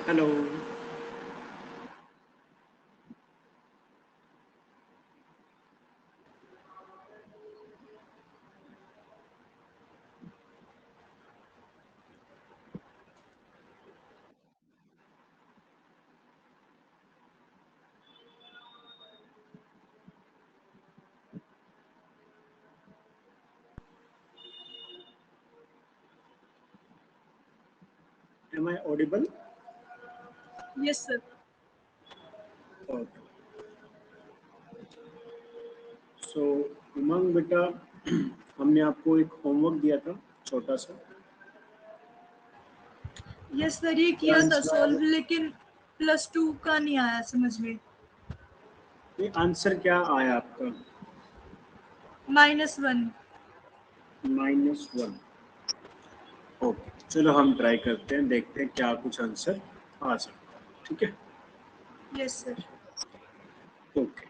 Hello. Am I audible? Yes, sir. Okay. So उमंग बेटा, हमने आपको एक होमवर्क दिया था छोटा सा। यस सर, ये क्या किया था आंसर आया सॉल्व, वो? लेकिन +2 का नहीं आया समझ में। ये आंसर क्या आया आपका? -1। -1। ओके, चलो हम ट्राई करते हैं, देखते हैं क्या कुछ आंसर आ सकता है। ठीक है, यस सर। ओके।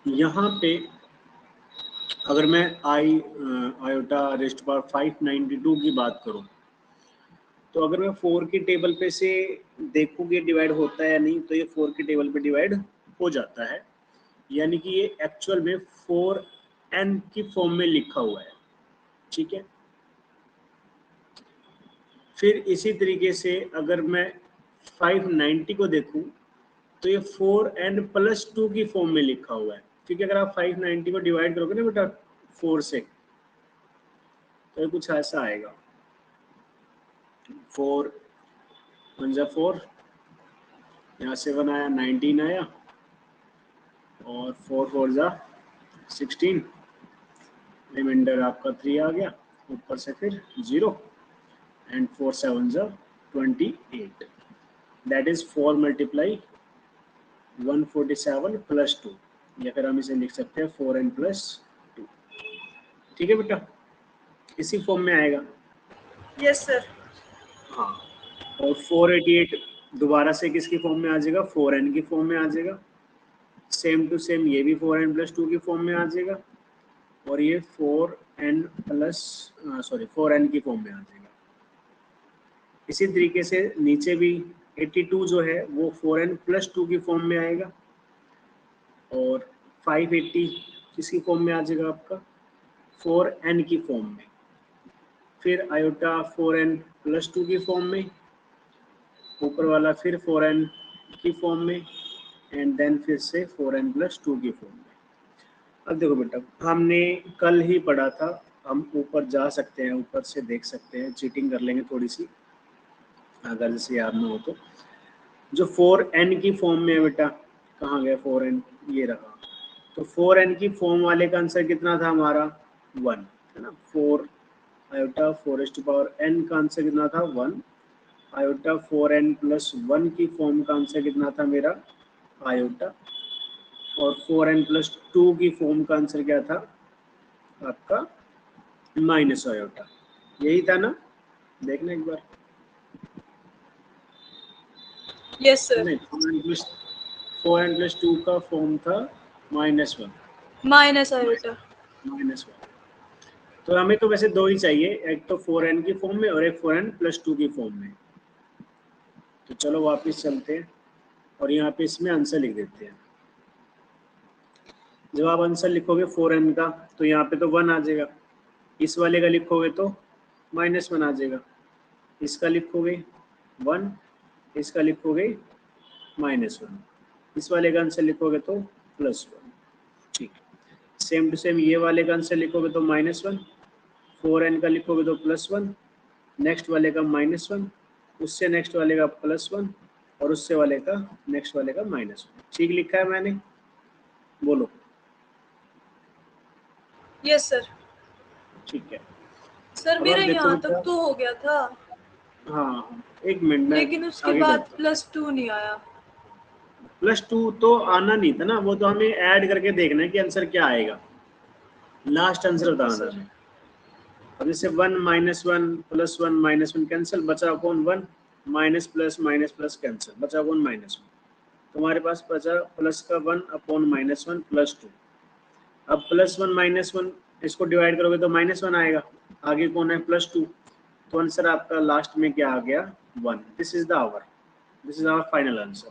यहाँ पे अगर मैं आयोटा रेस्ट पावर 592 की बात करूँ, तो अगर मैं 4 की टेबल पे से देखूंगी डिवाइड होता है या नहीं, तो ये 4 की टेबल पे डिवाइड हो जाता है, यानी कि ये एक्चुअल में 4n की फॉर्म में लिखा हुआ है। ठीक है, फिर इसी तरीके से अगर मैं 590 को देखूं, तो ये 4n+2 की फॉर्म में लिखा हुआ है, क्योंकि अगर आप 590 को डिवाइड करोगे ना बेटा 4 से, तो ये कुछ ऐसा आएगा। 4 1 जा 4, यहाँ 7 आया, 19 आया, और 4 4 जा 16, रिमाइंडर आपका 3 आ गया, ऊपर से फिर 0, एंड 4 7 जा 28, दैट इज 4 मल्टीप्लाई 147 + 2, या फिर हम इसे लिख सकते हैं 4n+2। ठीक है बेटा, इसी फॉर्म में आएगा। Yes sir. हाँ, और 488 दोबारा से किसकी फॉर्म में आ जाएगा? 4n की फॉर्म में आ जाएगा। सेम टू सेम ये भी 4n+2 की फॉर्म में आ जाएगा, और ये 4n की फॉर्म में आ जाएगा। इसी तरीके से नीचे भी 82 जो है वो 4n+2 की फॉर्म में आएगा, और 580 किसकी फॉर्म में आ जाएगा? आपका 4n की फॉर्म में। फिर आयोटा 4n+2 की फॉर्म में, ऊपर वाला फिर 4n की फॉर्म में, एंड देन फिर से 4n+2 की फॉर्म में। अब देखो बेटा, हमने कल ही पढ़ा था, हम ऊपर जा सकते हैं, ऊपर से देख सकते हैं, चीटिंग कर लेंगे थोड़ी सी अगर जैसे याद ना हो तो। जो 4n की फॉर्म में है बेटा, कहाँ गया 4n? ये रहा। तो 4n की फॉर्म वाले का आंसर कितना था हमारा? 1 है ना। 4 आयोटा 4n का आंसर कितना था? 1। आयोटा 4n+1 की फॉर्म का आंसर कितना था मेरा? आयोटा। और 4n+2 की फॉर्म का आंसर क्या था आपका? -आयोटा। यही था ना? देखना एक बार। Yes sir. नहीं, 4n+2 का फॉर्म था -1। -आयोटा। -1। तो हमें तो वैसे दो ही चाहिए, एक तो 4n की फॉर्म में और एक 4n+2 की फॉर्म में। तो चलो वापस चलते हैं, और यहाँ पे इसमें आंसर लिख देते हैं। जब आप आंसर लिखोगे 4n का, तो यहाँ पे तो 1 आ जाएगा। इस वाले का लिखोगे तो -1 आ जाएगा। इसका लिखोगे 1, इसका लिखोगे -1, इस वाले का आंसर लिखोगे तो +1। ठीक, सेम टू सेम ये वाले का आंसर लिखोगे तो -1, 4n का लिखोगे तो +1, नेक्स्ट वाले का -1, उससे नेक्स्ट वाले का +1, और उससे वाले का नेक्स्ट वाले का -1। ठीक लिखा है मैंने? बोलो। Yes sir. ठीक है, सर अब आप मेरा देखो यहाँ बेटा। तक तो हो गया था, हाँ, एक मिनट में लेकिन उसके आगे बाद बढ़ता हूँ। +2 नहीं आया। +2 तो आना नहीं था ना, वो तो हमें ऐड करके देखना है कि आंसर क्या आएगा, लास्ट आंसर ओके बताना था सर। हमें। अब जैसे 1 -1 +1 -1 कैंसिल, बचा कौन? 1, माइनस प्लस कैंसिल, बचा कौन? -1। तुम्हारे पास बचा प्लस का 1 अपॉन -1 +2। अब +1 -1 इसको डिवाइड करोगे तो -1 आएगा, आगे कौन है? +2। तो आंसर आपका लास्ट में क्या आ गया? 1। This is our final answer.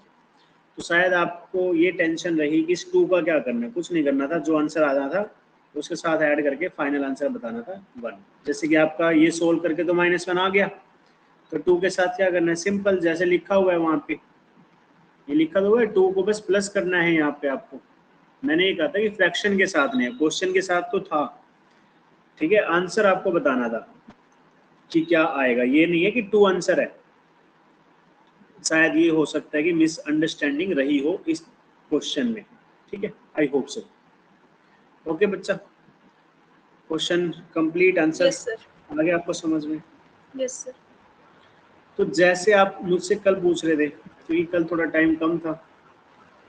तो शायद आपको ये टेंशन रही कि इस 2 का क्या करना है। कुछ नहीं करना था, जो आंसर आ रहा था उसके साथ ऐड करके फाइनल आंसर बताना था 1। जैसे कि आपका ये सोल्व करके तो -1 आ गया, तो 2 के साथ क्या करना है, सिंपल जैसे लिखा हुआ है वहाँ पे, ये लिखा हुआ है 2 को बस प्लस करना है यहाँ पे आपको। मैंने ये कहा था कि फ्रैक्शन के साथ नहीं, क्वेश्चन के साथ तो था, ठीक है। आंसर आपको बताना था कि क्या आएगा, ये नहीं है कि 2 आंसर है। शायद ये हो सकता है कि मिसअंडरस्टैंडिंग रही हो इस क्वेश्चन में, ठीक है। I hope so. ओके बच्चा, question complete, answer yes sir. आ गया आपको समझ में। Yes sir. तो जैसे आप मुझसे कल पूछ रहे थे, क्योंकि कल थोड़ा टाइम कम था,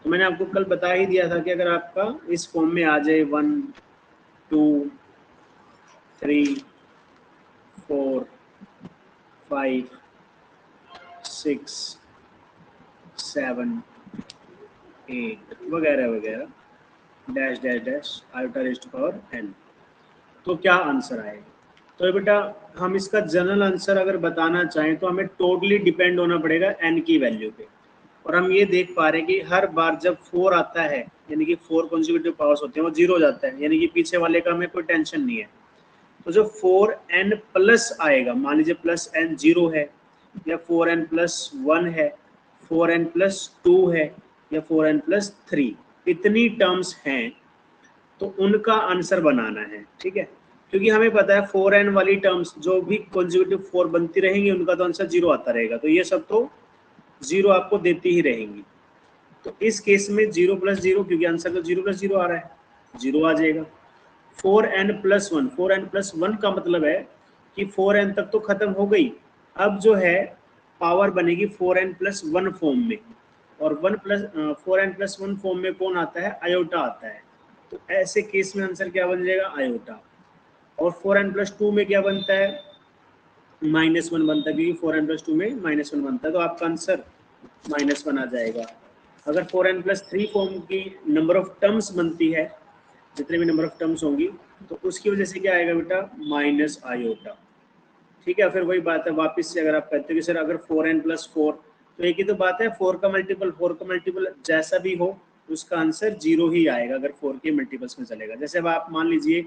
तो मैंने आपको कल बता ही दिया था कि अगर आपका इस फॉर्म में आ जाए 1 2 3 4 5 6 7 8 वगैरह वगैरह, dash dash dash iota raised to power n, तो क्या आंसर आएगा। तो बेटा हम इसका जनरल आंसर अगर बताना चाहें तो हमें टोटली डिपेंड होना पड़ेगा n की वैल्यू पे। और हम ये देख पा रहे हैं कि हर बार जब 4 आता है, यानी कि 4 कंसेक्यूटिव पावर्स होते हैं, वो 0 हो जाता है, यानी कि पीछे वाले का हमें कोई टेंशन नहीं है। तो जब 4n प्लस आएगा, मान लीजिए प्लस n 0 है, या 4n प्लस 1 है, 4n प्लस 2 है, या 4n प्लस 3, इतनी टर्म्स हैं, तो उनका आंसर बनाना है, ठीक है। क्योंकि हमें पता है 4n वाली टर्म्स जो भी कंसेक्यूटिव 4 बनती रहेंगी उनका तो आंसर 0 आता रहेगा, तो ये सब तो 0 आपको देती ही रहेंगी। तो इस केस में 0 प्लस 0, क्योंकि आंसर तो 0 प्लस 0 आ रहा है, 0 आ जाएगा। 4n प्लस 1, 4n प्लस 1 का मतलब है कि 4n तक तो खत्म हो गई, अब जो है पावर बनेगी 4n प्लस 1 फॉर्म में, और 4n प्लस 1 फॉर्म में कौन आता है, आयोटा आता है। तो ऐसे केस में आंसर क्या बन जाएगा, आयोटा। और 4n प्लस 2 में क्या बनता है, -1 बनता है, क्योंकि 4n प्लस 2 में -1 बनता है, तो आपका आंसर -1 आ जाएगा। अगर 4n प्लस 3 फॉर्म की नंबर ऑफ टर्म्स बनती है, जितने भी नंबर ऑफ टर्म्स होंगी, तो उसकी वजह से क्या आएगा बेटा, माइनस आयोटा, ठीक है। फिर वही बात है, वापस से अगर आप कहते हो कि सर अगर 4n प्लस 4, तो एक ही तो बात है, 4 का मल्टीपल जैसा भी हो उसका आंसर 0 ही आएगा, अगर 4 के मल्टीपल्स में चलेगा। जैसे अब आप मान लीजिए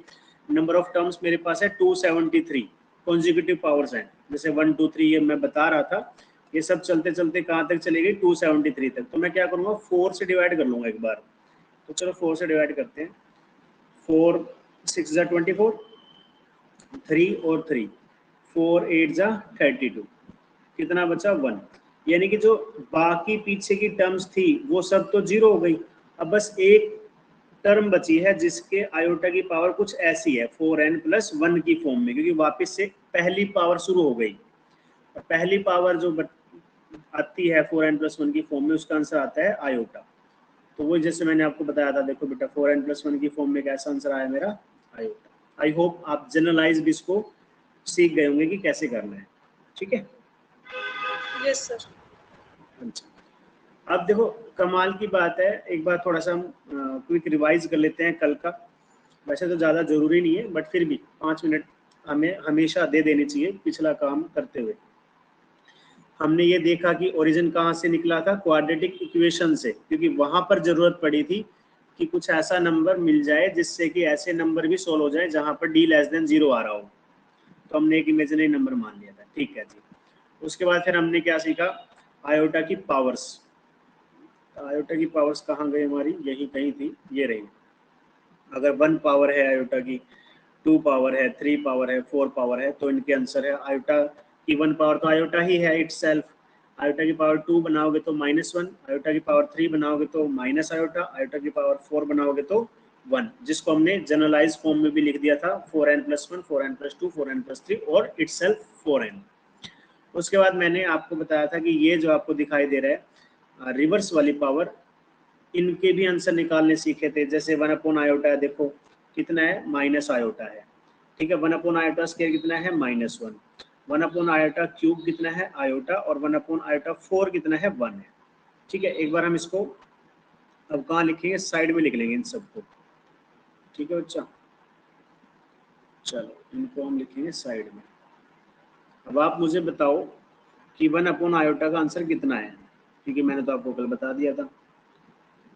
नंबर ऑफ टर्म्स मेरे पास है 273 कॉन्जिक्यूटिव पावर्स हैं, जैसे 1 2 3 ये मैं बता रहा था, ये सब चलते चलते कहाँ तक चलेगी, 273 तक। तो मैं क्या करूँगा, 4 से डिवाइड कर लूँगा एक बार। तो चलो 4 से डिवाइड करते हैं, 4 6 जा 24, 3 और 3, 4 8 जा 32, कितना बचा 1। यानी कि जो बाकी पीछे की टर्म्स थी वो सब तो 0 हो गई, अब बस एक टर्म बची है जिसके आयोटा की पावर कुछ ऐसी है, 4n प्लस 1 की फॉर्म में, क्योंकि वापस से पहली पावर शुरू हो गई, और पहली पावर जो आती है 4n प्लस 1 की फॉर्म में, उसका आंसर आता है आयोटा। तो वो जैसे मैंने आपको बताया था, देखो बेटा 4n प्लस 1 की फॉर्म में कैसा आंसर आया मेरा, आयोटा। आई होप आप जनरलाइज भी इसको सीख गए होंगे कि कैसे करना है, ठीक है। Yes sir. अच्छा, अब देखो कमाल की बात है, एक बार थोड़ा सा हम क्विक रिवाइज कर लेते हैं कल का। वैसे तो ज़्यादा ज़रूरी नहीं है, बट फिर भी 5 मिनट हमें हमेशा दे देने चाहिए पिछला काम करते हुए। हमने ये देखा कि ओरिजिन कहाँ से निकला था, क्वाड्रेटिक इक्वेशन से, क्योंकि वहाँ पर ज़रूरत पड़ी थी कि कुछ ऐसा नंबर मिल जाए जिससे कि ऐसे नंबर भी सोल्व हो जाए जहाँ पर d लेस देन 0 आ रहा हो। तो हमने एक इमेजिनरी नंबर मान लिया था, ठीक है जी। उसके बाद फिर हमने क्या सीखा, आयोटा की पावर्स। आयोटा की पावर्स कहाँ गई हमारी, यही कहीं थी, ये रही। अगर 1 पावर है आयोटा की, 2 पावर है, 3 पावर है, 4 पावर है, तो इनके आंसर है आयोटा की 1 पावर तो आयोटा ही है इटसेल्फ, आयोटा की पावर 2 बनाओगे तो -1, आयोटा की पावर 3 बनाओगे तो माइनस आयोटा, आयोटा की पावर 4 बनाओगे तो 1, जिसको हमने जनरलाइज फॉर्म में भी लिख दिया था 4n plus 1, 4n plus 2, 4n plus 3 और इटसेल्फ 4n। उसके बाद मैंने आपको बताया था कि ये जो आपको दिखाई दे रहा है रिवर्स वाली पावर, इनके भी आंसर निकालने सीखे थे। जैसे 1 अपॉन आयोटा है, देखो कितना है, माइनस आयोटा है, ठीक है। 1 अपॉन आयोटा स्क्वायर कितना है, -1। 1 अपॉन आयोटा क्यूब कितना है, आयोटा, और 1 अपॉन आयोटा 4 कितना है, 1 है, ठीक है। एक बार हम इसको अब कहाँ लिखेंगे, साइड में लिख लेंगे इन सबको, ठीक है बच्चा। चलो इनको हम लिखेंगे साइड में। अब आप मुझे बताओ कि 1 अपॉन आयोटा का आंसर कितना है, क्योंकि मैंने तो आपको कल बता दिया था।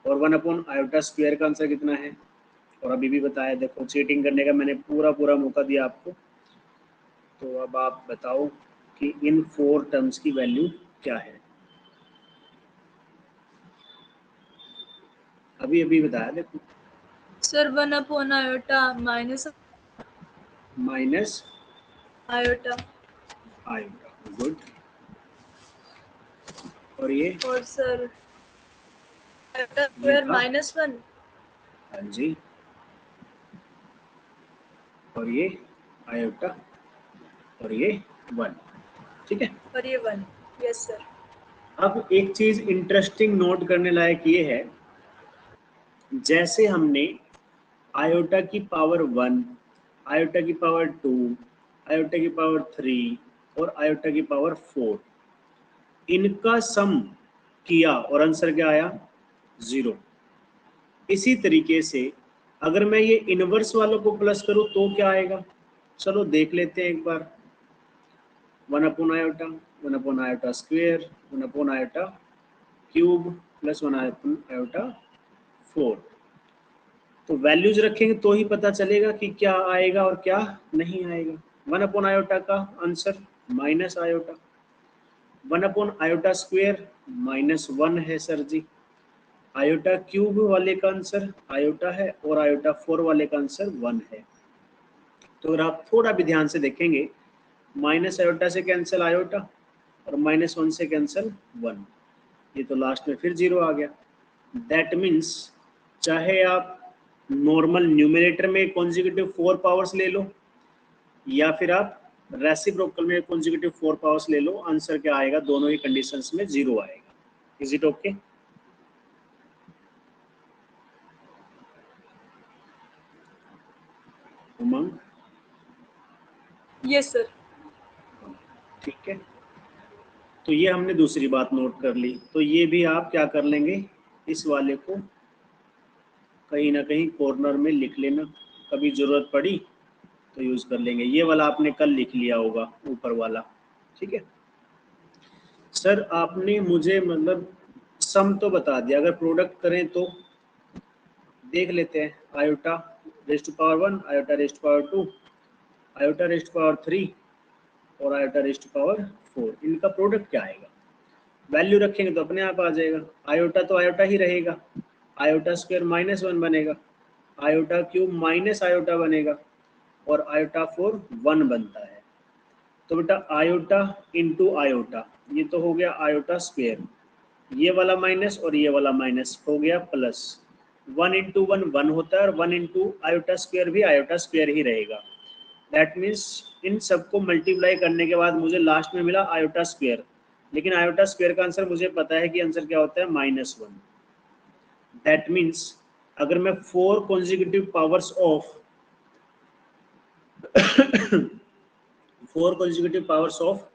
और 1 अपॉन आयोटा स्क्वायर का आंसर कितना है, और अभी भी बताया। देखो चीटिंग करने का मैंने पूरा मौका दिया आपको। तो अब आप बताओ कि इन 4 टर्म्स की वैल्यू क्या है। अभी अभी बताया देखो। Sir 1 upon iota minus iota, good. और ये और सर आयोटा ये स्क्वायर था, -1, हाँ जी। और ये आयोटा, और ये 1, ठीक है। और ये 1। Yes sir. अब एक चीज इंटरेस्टिंग नोट करने लायक ये है, जैसे हमने आयोटा की पावर 1, आयोटा की पावर 2, आयोटा की पावर 3 और आयोटा की पावर 4, इनका सम किया और आंसर क्या आया, 0। इसी तरीके से अगर मैं ये इनवर्स वालों को प्लस करूं तो क्या आएगा, चलो देख लेते हैं एक बार। 1 upon iota, 1 upon iota square, 1 upon iota cube plus 1 upon iota 4। तो वैल्यूज रखेंगे तो ही पता चलेगा कि क्या आएगा और क्या नहीं आएगा। 1 अपॉन आयोटा का answer minus iota, 1 upon iota square -1 है सर जी, आयोटा क्यूब वाले का आंसर आयोटा है और आयोटा 4 वाले का आंसर 1 है। तो अगर आप थोड़ा भी ध्यान से देखेंगे, माइनस आयोटा से कैंसिल आयोटा और -1 से कैंसिल 1, ये तो लास्ट में फिर 0 आ गया। दैट मीन्स चाहे आप नॉर्मल न्यूमरेटर में कॉन्जिक्यूटिव 4 पावर्स ले लो या फिर आप रेसिप्रोकल में कॉन्जिक्यूटिव 4 पावर्स ले लो, आंसर क्या आएगा, दोनों ही कंडीशंस में 0 आएगा। Is it okay? Umang? Yes sir. ठीक है, तो ये हमने दूसरी बात नोट कर ली। तो ये भी आप क्या कर लेंगे, इस वाले को कहीं ना कहीं कॉर्नर में लिख लेना, कभी जरूरत पड़ी तो यूज कर लेंगे। ये वाला आपने कल लिख लिया होगा, ऊपर वाला, ठीक है। सर आपने मुझे मतलब सम तो बता दिया, अगर प्रोडक्ट करें तो देख लेते हैं। Iota raised to power 1, iota raised to power 2, iota raised to power 3 और आयोटा रेस्ट टू पावर 4, इनका प्रोडक्ट क्या आएगा। वैल्यू रखेंगे तो अपने आप आ जाएगा। आयोटा तो आयोटा ही रहेगा, आयोटा स्क्वायर -1 बनेगा, आयोटा क्यूब माइनस आयोटा बनेगा और आयोटा 4 1 बनता है। तो बेटा आयोटा इंटू आयोटा, ये तो हो गया आयोटा स्क्वायर, ये वाला माइनस और ये वाला माइनस हो गया प्लस। 1 इंटू 1 1 होता है और 1 इंटू आयोटा स्क्वायर भी आयोटा स्क्वायर ही रहेगा। दैट मीन्स इन सबको मल्टीप्लाई करने के बाद मुझे लास्ट में मिला आयोटा स्क्वायर, लेकिन आयोटा स्क्वायर का आंसर मुझे पता है कि आंसर क्या होता है, -1। दैट मीन्स अगर मैं 4 consecutive powers of 4 consecutive powers of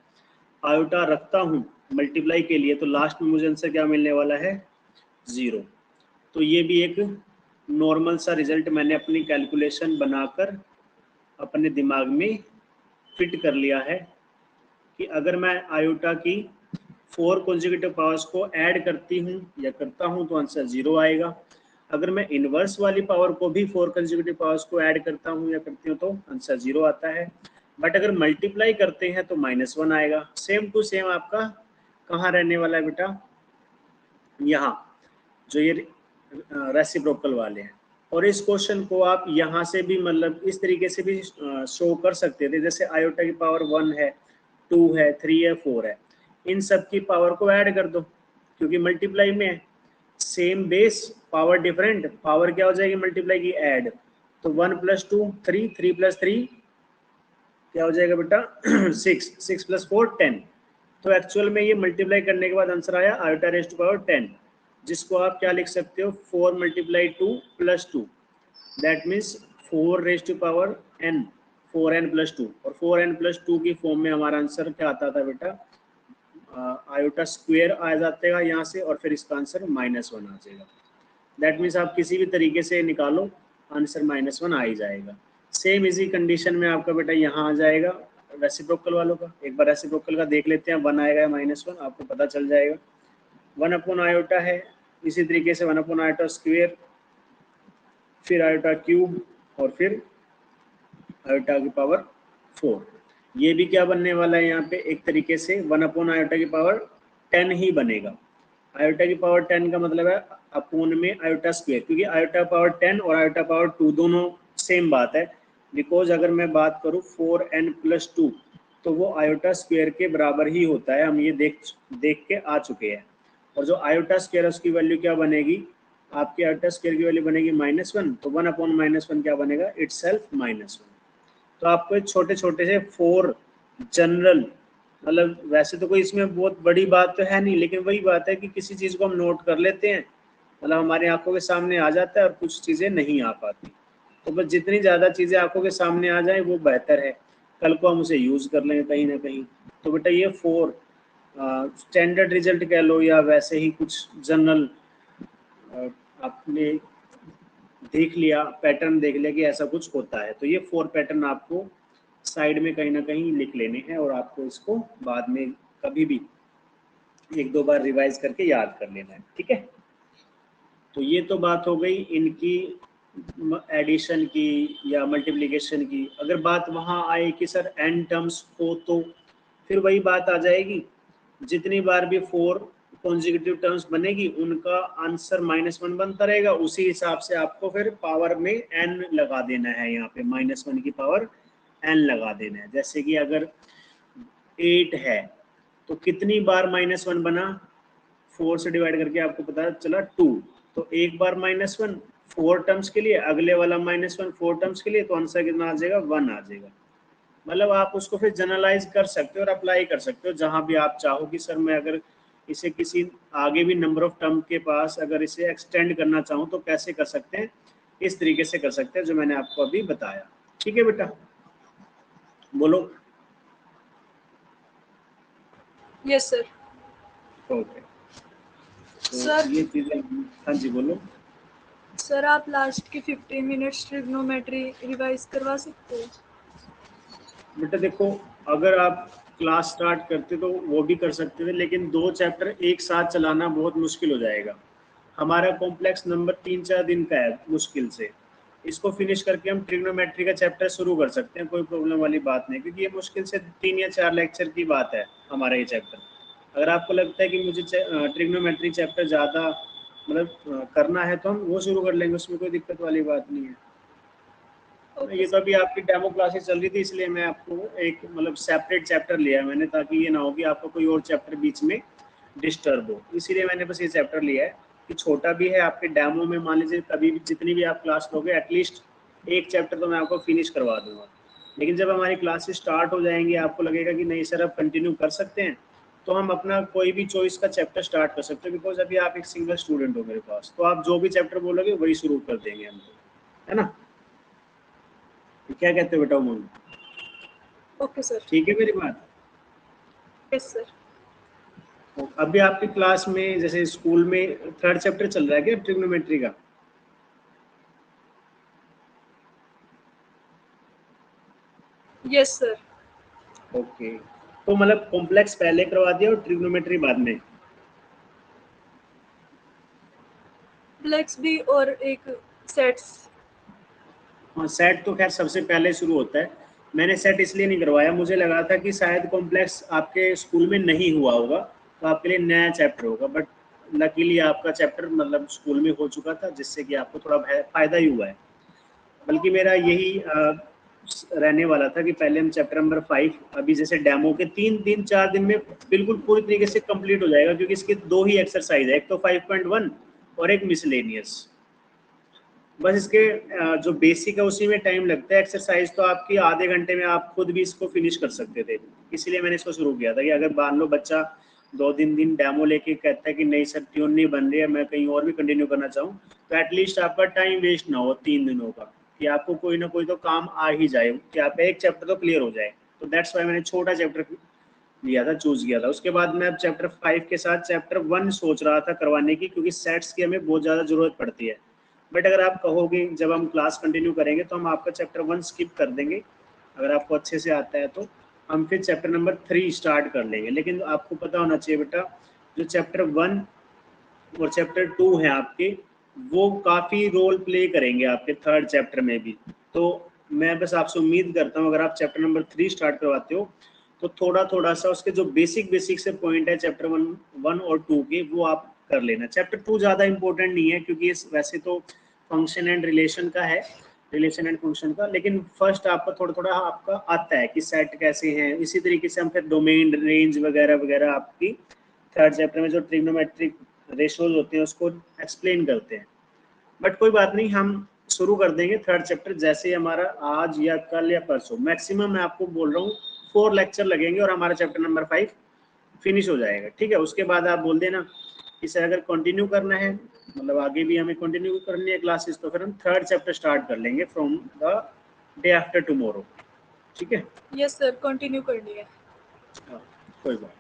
iota रखता हूँ मल्टीप्लाई के लिए, तो लास्ट में मुझे आंसर क्या मिलने वाला है, 0। तो ये भी एक नॉर्मल सा रिजल्ट मैंने अपनी कैलकुलेशन बनाकर अपने दिमाग में फिट कर लिया है कि अगर मैं आयोटा की 4 कॉन्जिक्यूटिव पावर्स को ऐड करती हूँ या करता हूँ तो आंसर 0 आएगा। अगर मैं इनवर्स वाली पावर को भी 4 कॉन्जिक्यूटिव पावर्स को ऐड करता हूँ या करती हूँ तो आंसर 0 आता है। बट अगर मल्टीप्लाई करते हैं तो -1 आएगा। सेम टू सेम आपका कहाँ रहने वाला है बेटा, यहाँ जो ये रेसिप्रोकल वाले हैं। और इस क्वेश्चन को आप यहाँ से भी मतलब इस तरीके से भी शो कर सकते थे, जैसे आयोटा की पावर 1 है, 2 है, 3 है, 4 है, इन सब की पावर को ऐड कर दो क्योंकि मल्टीप्लाई में है। Same base power different, power क्या हो जाएगी मल्टीप्लाई की, ऐड। तो 1 + 2 3, 3 + 3 क्या हो जाएगा बेटा 6, 6 + 4 10। तो एक्चुअल में ये मल्टीप्लाई करने के बाद आंसर आया आयोटा रेस्ट टू पावर 10, जिसको आप क्या लिख सकते हो, 4 × 2 + 2, that means 4 raised to power n, 4n + 2। और 4n + 2 की फॉर्म में हमारा आंसर क्या आता था बेटा, आयोटा स्क्वायर आ जातेगा यहाँ से और फिर इसका आंसर -1 आ जाएगा। दैट मीन्स आप किसी भी तरीके से निकालो आंसर -1 आ ही जाएगा। सेम इसी कंडीशन में आपका बेटा यहाँ आ जाएगा रेसिप्रोकल वालों का। एक बार रेसिप्रोकल का देख लेते हैं, 1 आएगा या -1 आपको पता चल जाएगा। 1/i है, इसी तरीके से 1/i स्क्वेयर, फिर आयोटा क्यूब और फिर आयोटा की पावर 4। ये भी क्या बनने वाला है यहाँ पे, एक तरीके से 1/i की पावर 10 ही बनेगा। आयोटा की पावर 10 का मतलब है अपोन में आयोटा स्क्वेयर, क्योंकि आयोटा पावर 10 और आयोटा पावर 2 दोनों सेम बात है। बिकॉज अगर मैं बात करूँ 4n+2 तो वो आयोटा स्क्वेयर के बराबर ही होता है, हम ये देख के आ चुके हैं। और जो आयोटा स्क्वेयर उसकी वैल्यू क्या बनेगी, आपकी आयोटा स्क्वेयर की वैल्यू बनेगी -1, तो 1/-1 क्या बनेगा, इटसेल्फ -1। तो आपको छोटे छोटे से 4 जनरल, मतलब वैसे तो कोई इसमें बहुत बड़ी बात तो है नहीं, लेकिन वही बात है कि किसी चीज़ को हम नोट कर लेते हैं, मतलब हमारी आंखों के सामने आ जाता है और कुछ चीज़ें नहीं आ पाती। तो बस जितनी ज़्यादा चीज़ें आंखों के सामने आ जाए वो बेहतर है, कल को हम उसे यूज़ कर लेंगे कहीं ना कहीं। तो बेटा ये 4 स्टैंडर्ड रिजल्ट कह लो या वैसे ही कुछ जनरल आपने देख लिया, पैटर्न देख लिया कि ऐसा कुछ होता है, तो ये 4 पैटर्न आपको साइड में कहीं ना कहीं लिख लेने हैं और आपको इसको बाद में कभी भी 1-2 बार रिवाइज करके याद कर लेना है, ठीक है। तो ये तो बात हो गई इनकी एडिशन की या मल्टीप्लिकेशन की। अगर बात वहाँ आए कि सर n टर्म्स हो तो फिर वही बात आ जाएगी, जितनी बार भी 4 कॉन्जिक्यूटिव टर्म्स बनेगी उनका आंसर -1 बनता रहेगा। उसी हिसाब से आपको फिर पावर में n लगा देना है, यहाँ पे -1 की पावर n लगा देना है। जैसे कि अगर 8 है तो कितनी बार -1 बना, 4 से डिवाइड करके आपको पता चला 2, तो एक बार -1 4 टर्म्स के लिए, अगले वाला -1 4 टर्म्स के लिए, तो आंसर कितना आ जाएगा, 1 आ जाएगा। मतलब आप उसको फिर जनरलाइज कर सकते हो और अप्लाई कर सकते हो जहां भी आप चाहो कि सर मैं अगर इसे किसी आगे भी नंबर ऑफ टर्म के पास अगर इसे एक्सटेंड करना चाहूँ तो कैसे कर सकते हैं, इस तरीके से कर सकते हैं जो मैंने आपको अभी बताया। ठीक है बेटा, बोलो। Yes sir. ओके, तो सर ये चीज़ें, हाँ जी बोलो। सर आप लास्ट की 15 मिनट्स ट्रिग्नोमेट्री रिवाइज करवा सकते हो? बेटा देखो, अगर आप क्लास स्टार्ट करते तो वो भी कर सकते थे, लेकिन 2 चैप्टर एक साथ चलाना बहुत मुश्किल हो जाएगा। हमारा कॉम्प्लेक्स नंबर 3-4 दिन का है मुश्किल से, इसको फिनिश करके हम ट्रिग्नोमेट्री का चैप्टर शुरू कर सकते हैं, कोई प्रॉब्लम वाली बात नहीं, क्योंकि ये मुश्किल से 3 या 4 लेक्चर की बात है हमारा ये चैप्टर। अगर आपको लगता है कि मुझे ट्रिग्नोमेट्री चैप्टर ज़्यादा मतलब करना है तो हम वो शुरू कर लेंगे, उसमें कोई दिक्कत वाली बात नहीं है। ओके ये तो अभी आपकी डेमो क्लासेस चल रही थी, इसलिए मैं आपको एक मतलब सेपरेट चैप्टर लिया है मैंने, ताकि ये ना हो कि आपको कोई और चैप्टर बीच में डिस्टर्ब हो, इसीलिए मैंने बस ये चैप्टर लिया है कि छोटा भी है आपके डेमो में। मान लीजिए कभी भी जितनी भी आप क्लास लोगे एटलीस्ट एक चैप्टर तो मैं आपको फिनिश करवा दूंगा। लेकिन जब हमारी क्लासेस स्टार्ट हो जाएंगी, आपको लगेगा कि नहीं सर अब कंटिन्यू कर सकते हैं, तो हम अपना कोई भी चॉइस का चैप्टर स्टार्ट कर सकते हैं। बिकॉज अभी आप एक सिंगल स्टूडेंट हो मेरे पास, तो आप जो भी चैप्टर बोलोगे वही शुरू कर देंगे हम, है ना। क्या कहते हो बेटा उमंग? Okay sir. ठीक है मेरी बात। Yes sir. तो अभी आपकी क्लास में जैसे स्कूल में 3rd चैप्टर चल रहा है क्या ट्रिग्नोमेट्री का? Yes sir. ओके, तो मतलब कॉम्प्लेक्स पहले करवा दिया और ट्रिग्नोमेट्री बाद में? फ्लेक्स भी और एक सेट्स। हाँ, सेट तो खैर सबसे पहले शुरू होता है। मैंने सेट इसलिए नहीं करवाया, मुझे लगा था कि शायद कॉम्प्लेक्स आपके स्कूल में नहीं हुआ होगा तो आपके लिए नया चैप्टर होगा, बट लकीली आपका चैप्टर मतलब स्कूल में हो चुका था, जिससे कि आपको थोड़ा फायदा ही हुआ है। बल्कि मेरा यही रहने वाला था कि पहले हम चैप्टर नंबर 5 अभी जैसे डेमो के 3-4 दिन में बिल्कुल पूरी तरीके से कंप्लीट हो जाएगा, क्योंकि इसके 2 ही एक्सरसाइज है, एक तो 5.1 और एक मिसलेनियस। बस इसके जो बेसिक है उसी में टाइम लगता है, एक्सरसाइज तो आपकी आधे घंटे में आप खुद भी इसको फिनिश कर सकते थे। इसलिए मैंने इसको शुरू किया था कि अगर मान लो बच्चा 2-3 दिन डेमो लेके कहता है कि नहीं सर ट्यून नहीं बन रही है, मैं कहीं और भी कंटिन्यू करना चाहूँ, तो एटलीस्ट आपका टाइम वेस्ट ना हो 3 दिनों का, कि आपको कोई ना कोई तो काम आ ही जाए, कि आप एक चैप्टर तो क्लियर हो जाए। तो दैट्स वाई मैंने छोटा चैप्टर लिया था, चूज किया था। उसके बाद मैं अब चैप्टर 5 के साथ चैप्टर 1 सोच रहा था करवाने की, क्योंकि सेट्स की हमें बहुत ज़्यादा ज़रूरत पड़ती है। बट अगर आप कहोगे जब हम क्लास कंटिन्यू करेंगे तो हम आपका चैप्टर 1 स्किप कर देंगे, अगर आपको अच्छे से आता है तो। हम फिर चैप्टर नंबर 3 स्टार्ट कर लेंगे। लेकिन आपको पता होना चाहिए बेटा, जो चैप्टर 1 और चैप्टर 2 है आपके, वो काफ़ी रोल प्ले करेंगे आपके थर्ड चैप्टर में भी। तो मैं बस आपसे उम्मीद करता हूँ अगर आप चैप्टर नंबर 3 स्टार्ट करवाते हो तो थोड़ा थोड़ा सा उसके जो बेसिक से पॉइंट है चैप्टर 1 और 2 के, वो आप कर लेना। चैप्टर 2 ज़्यादा इंपॉर्टेंट नहीं है क्योंकि वैसे तो फंक्शन एंड रिलेशन का है, रिलेशन एंड फंक्शन का, लेकिन फर्स्ट आपका थोड़ा थोड़ा आपका आता है कि सेट कैसे हैं। इसी तरीके से हम फिर डोमेन, रेंज वगैरह वगैरह आपकी थर्ड चैप्टर में जो ट्रिग्नोमेट्रिक रेशोज होते हैं उसको एक्सप्लेन करते हैं। बट कोई बात नहीं, हम शुरू कर देंगे थर्ड चैप्टर जैसे हमारा आज या कल या परसों। मैक्सिमम मैं आपको बोल रहा हूँ 4 लेक्चर लगेंगे और हमारा चैप्टर नंबर 5 फिनिश हो जाएगा। ठीक है, उसके बाद आप बोल देना इसे अगर कंटिन्यू करना है, मतलब आगे भी हमें कंटिन्यू करनी है क्लासेस, तो फिर हम थर्ड चैप्टर स्टार्ट कर लेंगे from the day after tomorrow. ठीक है, यस सर, कंटिन्यू करनी है। कोई बात।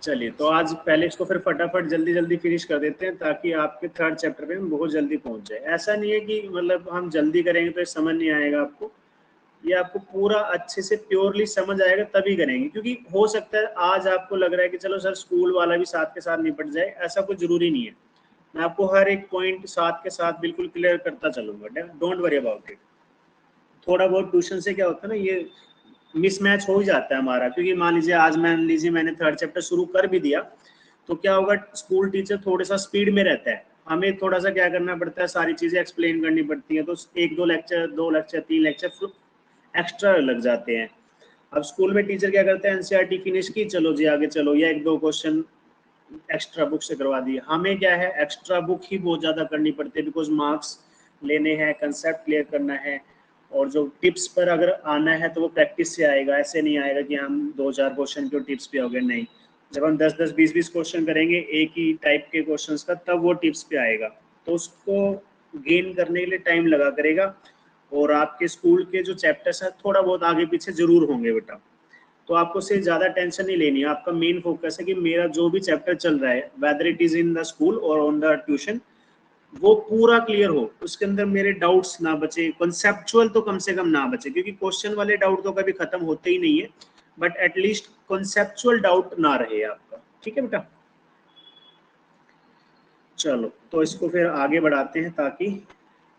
चलिए, तो आज पहले इसको फिर फटाफट जल्दी जल्दी फिनिश कर देते हैं ताकि आपके थर्ड चैप्टर पे हम बहुत जल्दी पहुंच जाए। ऐसा नहीं है कि मतलब हम जल्दी करेंगे तो ये समझ नहीं आएगा आपको, ये आपको पूरा अच्छे से प्योरली समझ आएगा तभी करेंगे। क्योंकि हो सकता है आज आपको लग रहा है कि चलो सर स्कूल वाला भी साथ के साथ निपट जाए, ऐसा कुछ जरूरी नहीं है। मैं आपको हर एक पॉइंट साथ के साथ बिल्कुल क्लियर करता चलूंगा, डोंट वरी अबाउट इट। थोड़ा बहुत ट्यूशन से क्या होता है ना, ये मिसमैच हो ही जाता है हमारा। क्योंकि मान लीजिए आज मैंने थर्ड चैप्टर शुरू कर भी दिया तो क्या होगा, स्कूल टीचर थोड़ा सा स्पीड में रहता है, हमें थोड़ा सा क्या करना पड़ता है, सारी चीजें एक्सप्लेन करनी पड़ती हैं, तो 1-2 लेक्चर 3 लेक्चर एक्स्ट्रा लग जाते हैं। अब स्कूल में टीचर क्या करते हैं, एनसीईआरटी फिनिश की, चलो जी आगे चलो, या 1-2 क्वेश्चन एक्स्ट्रा बुक से करवा दिए। हमें क्या है, एक्स्ट्रा बुक ही बहुत ज़्यादा करनी पड़ती है, बिकॉज मार्क्स लेने हैं, कंसेप्ट क्लियर करना है, और जो टिप्स पर अगर आना है तो वो प्रैक्टिस से आएगा। ऐसे नहीं आएगा कि हम 2-4 क्वेश्चन के टिप्स पे हो गए, नहीं। जब हम 10-10 20-20 क्वेश्चन करेंगे एक ही टाइप के क्वेश्चंस का, तब वो टिप्स पे आएगा। तो उसको गेन करने के लिए टाइम लगा करेगा। और आपके स्कूल के जो चैप्टर्स हैं थोड़ा बहुत आगे पीछे जरूर होंगे बेटा, तो आपको से ज़्यादा टेंशन नहीं लेनी है। आपका मेन फोकस है कि मेरा जो भी चैप्टर चल रहा है, whether it is in the school और ऑन द ट्यूशन, वो पूरा क्लियर हो, उसके अंदर मेरे डाउट्स ना बचे, कॉन्सेप्चुअल तो कम से कम ना बचे, क्योंकि क्वेश्चन वाले डाउट तो कभी खत्म होते ही नहीं है, बट एटलीस्ट कॉन्सेप्चुअल डाउट ना रहे आपका। ठीक है बेटा, चलो तो इसको फिर आगे बढ़ाते हैं ताकि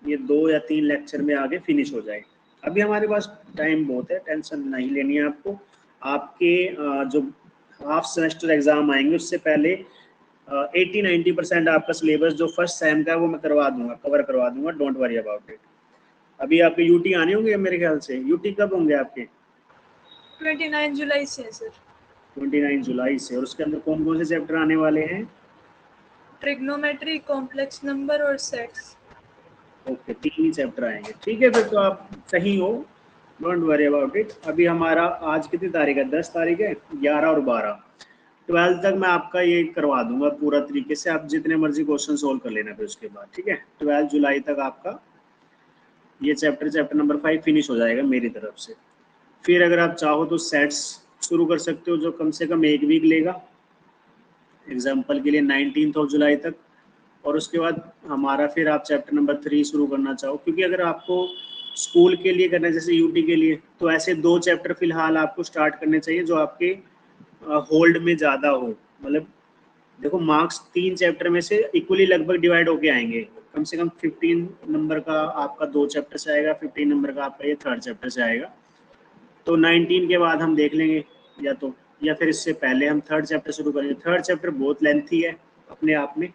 ये 2 या 3 लेक्चर में आगे फिनिश हो जाए। अभी हमारे पास टाइम बहुत है, टेंशन नहीं लेनी है आपको। आपके जो हाफ सेमेस्टर एग्जाम आएंगे उससे पहले 80-90% आपका सिलेबस जो फर्स्ट सेम का है वो मैं करवा दूंगा, कवर करवा दूंगा, डोंट वरी अबाउट इट। अभी आपके यूटी आने होंगे मेरे ख्याल से। यूटी कब होंगे आपके? 29 जुलाई से है सर। 29 जुलाई से। और उसके अंदर कौन कौन से चैप्टर आने वाले हैं? ट्रिग्नोमेट्री, कॉम्प्लेक्स नंबर और सेट्स। ओके, 3 ही चैप्टर आएंगे। ठीक है, फिर तो आप सही हो, डोंट वरी अबाउट इट। अभी हमारा आज कितनी तारीख है? 10 तारीख है। 11 और 12 12 तक मैं आपका ये करवा दूंगा पूरा तरीके से, आप जितने मर्जी क्वेश्चन सोल्व कर लेना फिर उसके बाद। ठीक है, 12 जुलाई तक आपका ये चैप्टर नंबर 5 फिनिश हो जाएगा मेरी तरफ से। फिर अगर आप चाहो तो सेट्स शुरू कर सकते हो, जो कम से कम 1 वीक लेगा, एग्जाम्पल के लिए 19 जुलाई तक। और उसके बाद हमारा फिर आप चैप्टर नंबर 3 शुरू करना चाहो, क्योंकि अगर आपको स्कूल के लिए करना है जैसे यूटी के लिए, तो ऐसे 2 चैप्टर फिलहाल आपको स्टार्ट करने चाहिए जो आपके होल्ड में ज़्यादा हो। मतलब देखो, मार्क्स 3 चैप्टर में से इक्वली लगभग डिवाइड होके आएंगे। कम से कम 15 नंबर का आपका 2 चैप्टर से आएगा, 15 नंबर का आपका ये थर्ड चैप्टर से आएगा। तो 19 के बाद हम देख लेंगे, या फिर इससे पहले हम थर्ड चैप्टर शुरू करेंगे। थर्ड चैप्टर बहुत लेंथी है अपने आप में,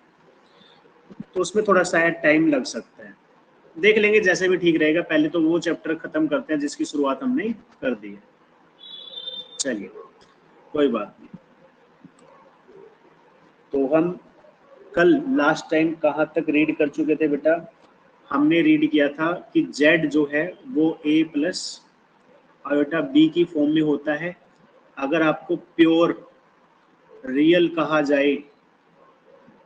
तो उसमें थोड़ा शायद टाइम लग सकता है, देख लेंगे जैसे भी ठीक रहेगा। पहले तो वो चैप्टर खत्म करते हैं जिसकी शुरुआत हमने कर दी है। चलिए, कोई बात नहीं। तो हम कल लास्ट टाइम कहाँ तक रीड कर चुके थे बेटा? हमने रीड किया था कि z जो है वो a प्लस आयोटा b की फॉर्म में होता है। अगर आपको प्योर रियल कहा जाए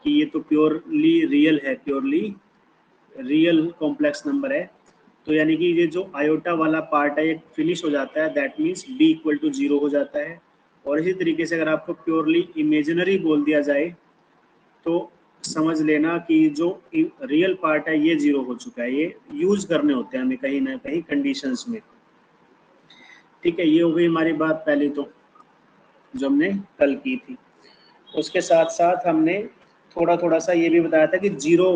कि ये तो प्योरली रियल है, प्योरली रियल कॉम्प्लेक्स नंबर है, तो यानी कि ये जो आयोटा वाला पार्ट है ये फिनिश हो जाता है, that means b equal to 0 हो जाता है। और इसी तरीके से अगर आपको प्योरली इमेजिनरी बोल दिया जाए तो समझ लेना कि जो रियल पार्ट है ये 0 हो चुका है। ये यूज करने होते हैं हमें कहीं ना कहीं कंडीशंस में। ठीक है, ये हो गई हमारी बात पहली तो जो हमने कल की थी। उसके साथ साथ हमने थोड़ा सा ये भी बताया था कि जीरो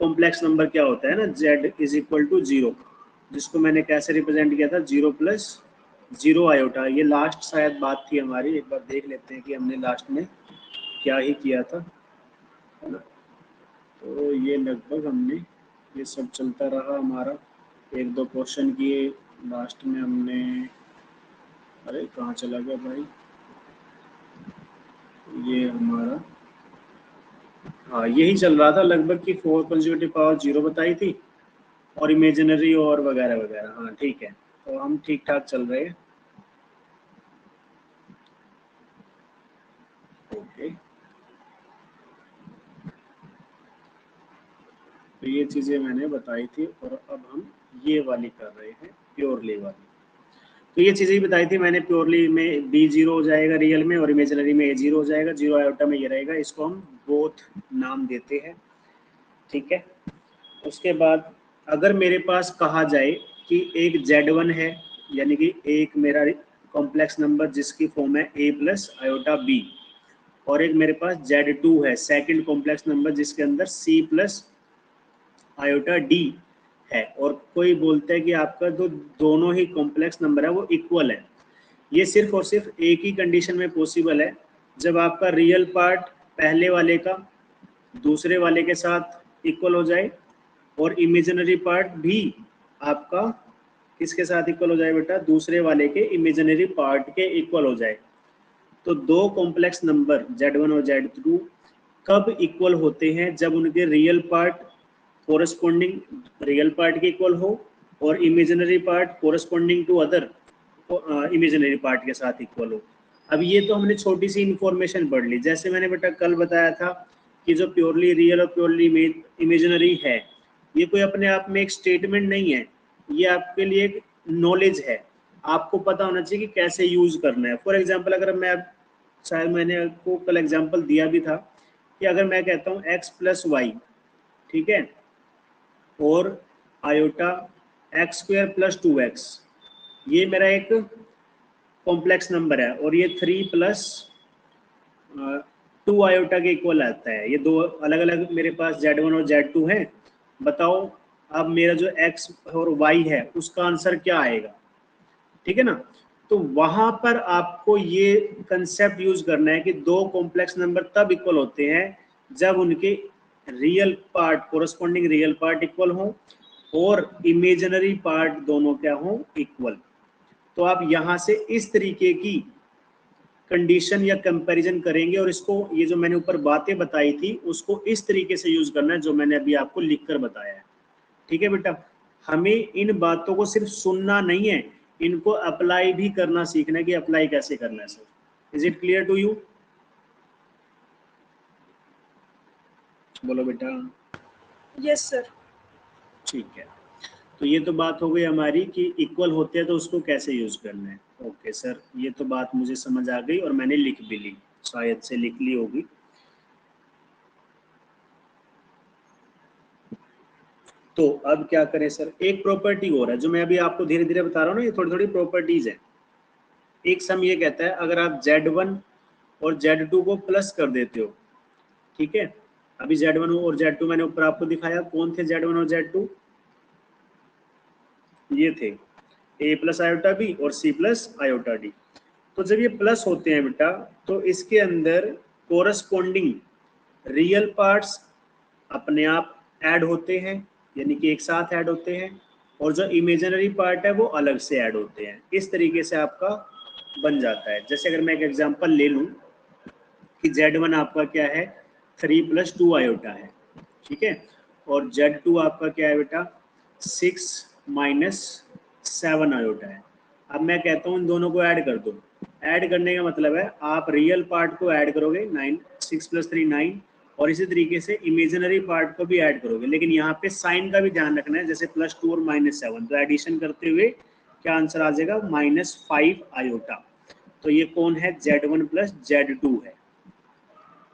कॉम्प्लेक्स नंबर क्या होता है ना, z is equal to zero, जिसको मैंने कैसे रिप्रेजेंट किया था, जीरो प्लस जीरो आयोटा। ये लास्ट शायद बात थी हमारी, एक बार देख लेते हैं कि हमने लास्ट में क्या ही किया था, है ना। तो ये लगभग हमने ये सब चलता रहा हमारा, एक दो क्वेश्चन किए, लास्ट में हमने, अरे कहाँ चला गया भाई, ये हमारा, हाँ यही चल रहा था लगभग कि 4 कंसेक्यूटिव पावर 0 बताई थी और इमेजिनरी और वगैरह वगैरह। हाँ ठीक है, तो हम ठीक ठाक चल रहे हैं। ओके, तो ये चीज़ें मैंने बताई थी और अब हम ये वाली कर रहे हैं, प्योरली वाली। तो ये चीज़ें बताई थी मैंने, प्योरली में बी जीरो हो जाएगा रियल में और इमेजिनरी में ए जीरो हो जाएगा, जीरो आयोटा में ये रहेगा, इसको हम बोथ नाम देते हैं। ठीक है, उसके बाद अगर मेरे पास कहा जाए कि एक Z1 है, यानी कि एक मेरा कॉम्प्लेक्स नंबर जिसकी फॉर्म है a प्लस आयोटा बी, और एक मेरे पास Z2 है सेकंड कॉम्प्लेक्स नंबर जिसके अंदर c प्लस आयोटा डी है, और कोई बोलता है कि आपका जो दोनों ही कॉम्प्लेक्स नंबर है वो इक्वल है, ये सिर्फ और सिर्फ एक ही कंडीशन में पॉसिबल है, जब आपका रियल पार्ट पहले वाले का दूसरे वाले के साथ इक्वल हो जाए और इमेजिनरी पार्ट भी आपका किसके साथ इक्वल हो जाए बेटा, दूसरे वाले के इमेजिनरी पार्ट के इक्वल हो जाए। तो दो कॉम्प्लेक्स नंबर Z1 और Z2 कब इक्वल होते हैं, जब उनके real part corresponding real part के इक्वल हो और imaginary part corresponding to other imaginary part के साथ इक्वल हो। अब ये तो हमने छोटी सी इंफॉर्मेशन पढ़ ली, जैसे मैंने बेटा कल बताया था कि जो प्योरली रियल और प्योरली इमेजिनरी है, ये कोई अपने आप में एक स्टेटमेंट नहीं है, ये आपके लिए एक नॉलेज है, आपको पता होना चाहिए कि कैसे यूज करना है। फॉर एग्जाम्पल, अगर मैं, शायद मैंने आपको कल एग्जाम्पल दिया भी था कि अगर मैं कहता हूँ x प्लस वाई, ठीक है, और iota x square plus 2x, ये मेरा एक कॉम्प्लेक्स नंबर है और ये 3 प्लस 2 आयोटा के इक्वल आता है। ये दो अलग अलग मेरे पास Z1 और Z2 हैं। बताओ अब मेरा जो x और y है उसका आंसर क्या आएगा, ठीक है ना। तो वहां पर आपको ये कंसेप्ट यूज करना है कि दो कॉम्प्लेक्स नंबर तब इक्वल होते हैं जब उनके real part corresponding real part equal हो और इमेजिनरी पार्ट दोनों क्या हो, इक्वल। तो आप यहां से इस तरीके की कंडीशन या कंपैरिजन करेंगे और इसको, ये जो मैंने ऊपर बातें बताई थी उसको इस तरीके से यूज करना है जो मैंने अभी आपको लिखकर बताया है। ठीक है बेटा, हमें इन बातों को सिर्फ सुनना नहीं है, इनको अप्लाई भी करना सीखना है कि अप्लाई कैसे करना है। Sir, is it clear to you? बोलो बेटा। Yes sir. ठीक है, तो ये तो बात हो गई हमारी कि इक्वल होते हैं तो उसको कैसे यूज करना है। ओके सर, ये तो बात मुझे समझ आ गई और मैंने लिख भी ली, शायद से लिख ली होगी। तो अब क्या करें सर, एक प्रॉपर्टी और है जो मैं अभी आपको धीरे धीरे बता रहा हूँ ना, ये थोड़ी थोड़ी प्रॉपर्टीज है। एक सम ये कहता है अगर आप Z1 और Z2 को प्लस कर देते हो, ठीक है, अभी Z1 और Z2 मैंने ऊपर आपको दिखाया, कौन थे Z1 और Z2, ये थे a प्लस आयोटा बी और c प्लस आयोटा डी। तो जब ये प्लस होते हैं बेटा तो इसके अंदर कोरस्पॉन्डिंग रियल पार्ट्स अपने आप ऐड होते हैं, यानी कि एक साथ ऐड होते हैं, और जो इमेजिनरी पार्ट है वो अलग से ऐड होते हैं। इस तरीके से आपका बन जाता है। जैसे अगर मैं एक एग्जांपल ले लूं कि Z1 आपका क्या है, 3 प्लस 2 आयोटा है, ठीक है, और Z2 आपका क्या है बेटा, 6 माइनस 7 आयोटा है। अब मैं कहता हूँ इन दोनों को ऐड कर दो। ऐड करने का मतलब है आप रियल पार्ट को ऐड करोगे, 9, 6 प्लस 3 9, और इसी तरीके से इमेजिनरी पार्ट को भी ऐड करोगे, लेकिन यहाँ पे साइन का भी ध्यान रखना है, जैसे +2 और -7, तो एडिशन करते हुए क्या आंसर आ जाएगा, -5 आयोटा। तो ये कौन है, Z1 प्लस Z2 है।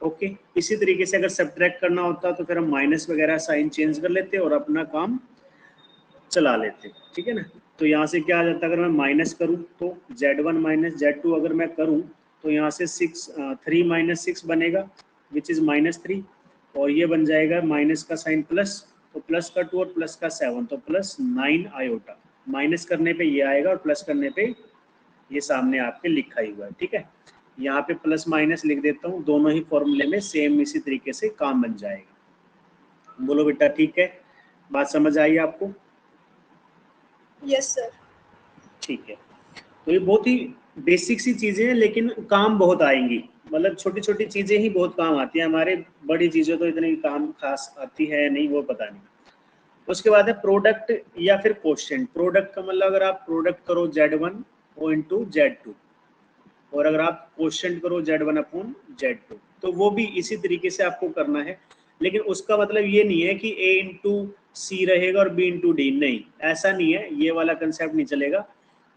ओके, इसी तरीके से अगर सब्ट्रैक्ट करना होता तो फिर हम माइनस वगैरह साइन चेंज कर लेते और अपना काम चला लेते, ठीक है ना। तो यहाँ से क्या आ जाता है, अगर मैं माइनस करूँ तो Z1 माइनस Z2 अगर मैं करूँ तो यहाँ से 3 माइनस 6 बनेगा विच इज़ -3, और ये बन जाएगा माइनस का साइन प्लस, तो प्लस का 2 और प्लस का 7, तो +9 आयोटा। माइनस करने पे ये आएगा और प्लस करने पे ये सामने आपके लिखा ही हुआ है, ठीक है। यहाँ पे प्लस माइनस लिख देता हूँ, दोनों ही फॉर्मूले में सेम इसी तरीके से काम बन जाएगा। बोलो बेटा ठीक है, बात समझ आई आपको? Yes sir. ठीक है, तो ये बहुत ही बेसिक सी चीजें हैं लेकिन काम बहुत आएंगी, मतलब छोटी छोटी चीजें ही बहुत काम आती है हमारे, बड़ी चीजें तो इतनी काम खास आती है नहीं, वो पता नहीं। उसके बाद है प्रोडक्ट या फिर क्वोशिएंट। प्रोडक्ट का मतलब अगर आप प्रोडक्ट करो Z1 इंटू Z2, और अगर आप क्वोशिएंट करो Z1 अपॉन Z2, तो वो भी इसी तरीके से आपको करना है, लेकिन उसका मतलब ये नहीं है कि A इंटू सी रहेगा और B इंटू डी, नहीं ऐसा नहीं है, ये वाला कंसेप्ट नहीं चलेगा।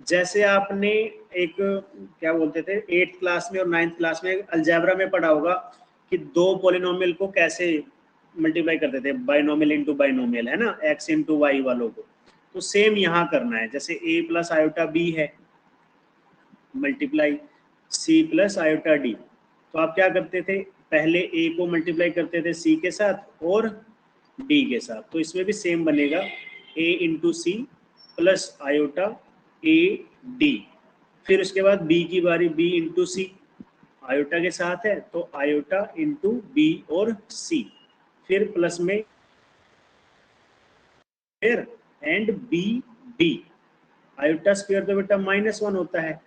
जैसे आपने एक क्या बोलते थे 8th क्लास में और 9th क्लास में अलजेब्रा में पढ़ा होगा कि दो पॉलिनोमियल को कैसे मल्टीप्लाई करते थे, बाइनोमियल इंटू बाइनोमियल, है ना, x इंटू वाई वालों को। तो सेम यहाँ करना है, जैसे a प्लस आयोटा b है multiply c plus iota d, तो आप क्या करते थे, पहले a को मल्टीप्लाई करते थे c के साथ और d के साथ, तो इसमें भी सेम बनेगा a into C plus iota a d। फिर उसके बाद b की बारी, b इंटू सी आयोटा के साथ है तो आयोटा इंटू b और c, फिर प्लस में square and B D. Iota square तो बेटा -1 होता है,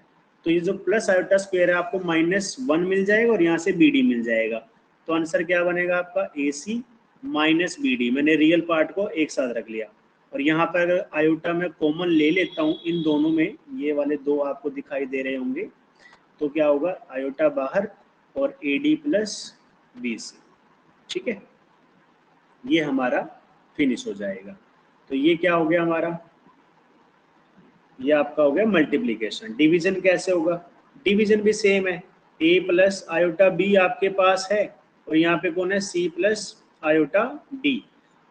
तो ये जो प्लस आयोटा स्क्वायर है आपको -1 मिल जाएगा और यहाँ से बी डी मिल जाएगा, तो आंसर क्या बनेगा आपका ए सी माइनस बी डी। मैंने रियल पार्ट को एक साथ रख लिया, और यहाँ पर अगर आयोटा में कॉमन ले लेता हूँ इन दोनों में, ये वाले दो आपको दिखाई दे रहे होंगे, तो क्या होगा आयोटा बाहर और A D plus B C, ठीक है, ये हमारा फिनिश हो जाएगा। तो ये क्या हो गया हमारा, ये आपका हो गया मल्टीप्लीकेशन। डिवीजन कैसे होगा, डिवीजन भी सेम है, a प्लस आयोटा b आपके पास है और यहाँ पे कौन है c प्लस आयोटा d।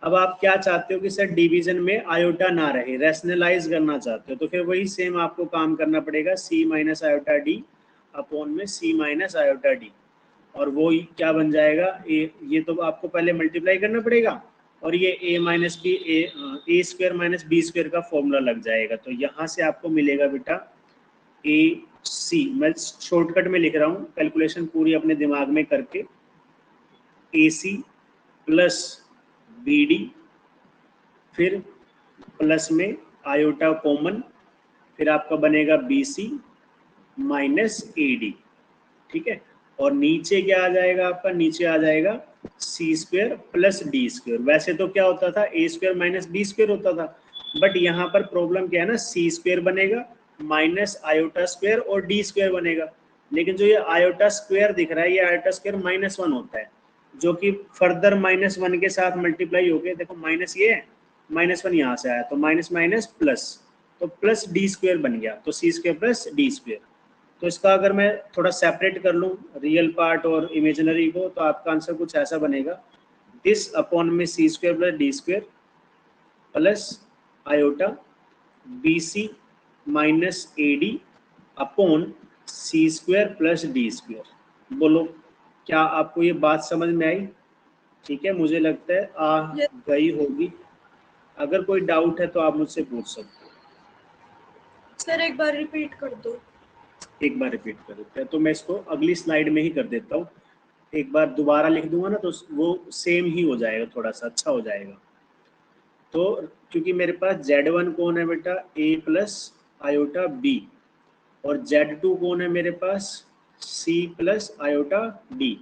अब आप क्या चाहते हो कि सर डिवीजन में आयोटा ना रहे, रैशनलाइज करना चाहते हो, तो फिर वही सेम आपको काम करना पड़ेगा, c minus iota d upon में c माइनस आयोटा d, और वो क्या बन जाएगा ये तो आपको पहले मल्टीप्लाई करना पड़ेगा, और ये a minus B A square minus B square का फॉर्मूला लग जाएगा, तो यहाँ से आपको मिलेगा बेटा ए सी, मैं शॉर्टकट में लिख रहा हूँ, कैलकुलेशन पूरी अपने दिमाग में करके, A C plus B D, फिर प्लस में आयोटा कॉमन, फिर आपका बनेगा बी सी माइनस ए डी, ठीक है, और नीचे क्या आ जाएगा आपका, नीचे आ जाएगा सी स्क्वायर प्लस डी स्क्वायर। वैसे तो क्या होता था ए स्क्वायर माइनस बी स्क्वायर होता था, बट यहाँ पर प्रॉब्लम क्या है ना, सी स्क्वायर बनेगा माइनस आयोटा स्क्वायर और डी स्क्वायर बनेगा, लेकिन जो ये आयोटा स्क्वायर दिख रहा है ये आयोटा स्क्वायर -1 होता है, जो कि फर्दर -1 के साथ मल्टीप्लाई हो गए, देखो माइनस ये है, -1 यहाँ से आया तो माइनस माइनस प्लस, तो प्लस डी स्क्वायर बन गया, तो सी स्क्वायर प्लस डी स्क्वायर। तो इसका अगर मैं थोड़ा सेपरेट कर लूँ रियल पार्ट और इमेजिनरी को, तो आपका आंसर कुछ ऐसा बनेगा, दिस अपॉन में c square plus d square plus iota b सी माइनस ए d upon c square plus d square. बोलो क्या आपको ये बात समझ में आई? ठीक है, मुझे लगता है आ गई होगी, अगर कोई डाउट है तो आप मुझसे पूछ सकते हो। सर एक बार रिपीट कर दो। एक बार रिपीट कर देते हैं, तो मैं इसको अगली स्लाइड में ही कर देता हूँ, एक बार दोबारा लिख दूंगा ना तो वो सेम ही हो जाएगा, थोड़ा सा अच्छा हो जाएगा। तो क्योंकि मेरे पास Z1 कौन है बेटा, a प्लस आयोटा b, और Z2 कौन है मेरे पास, c प्लस आयोटा d।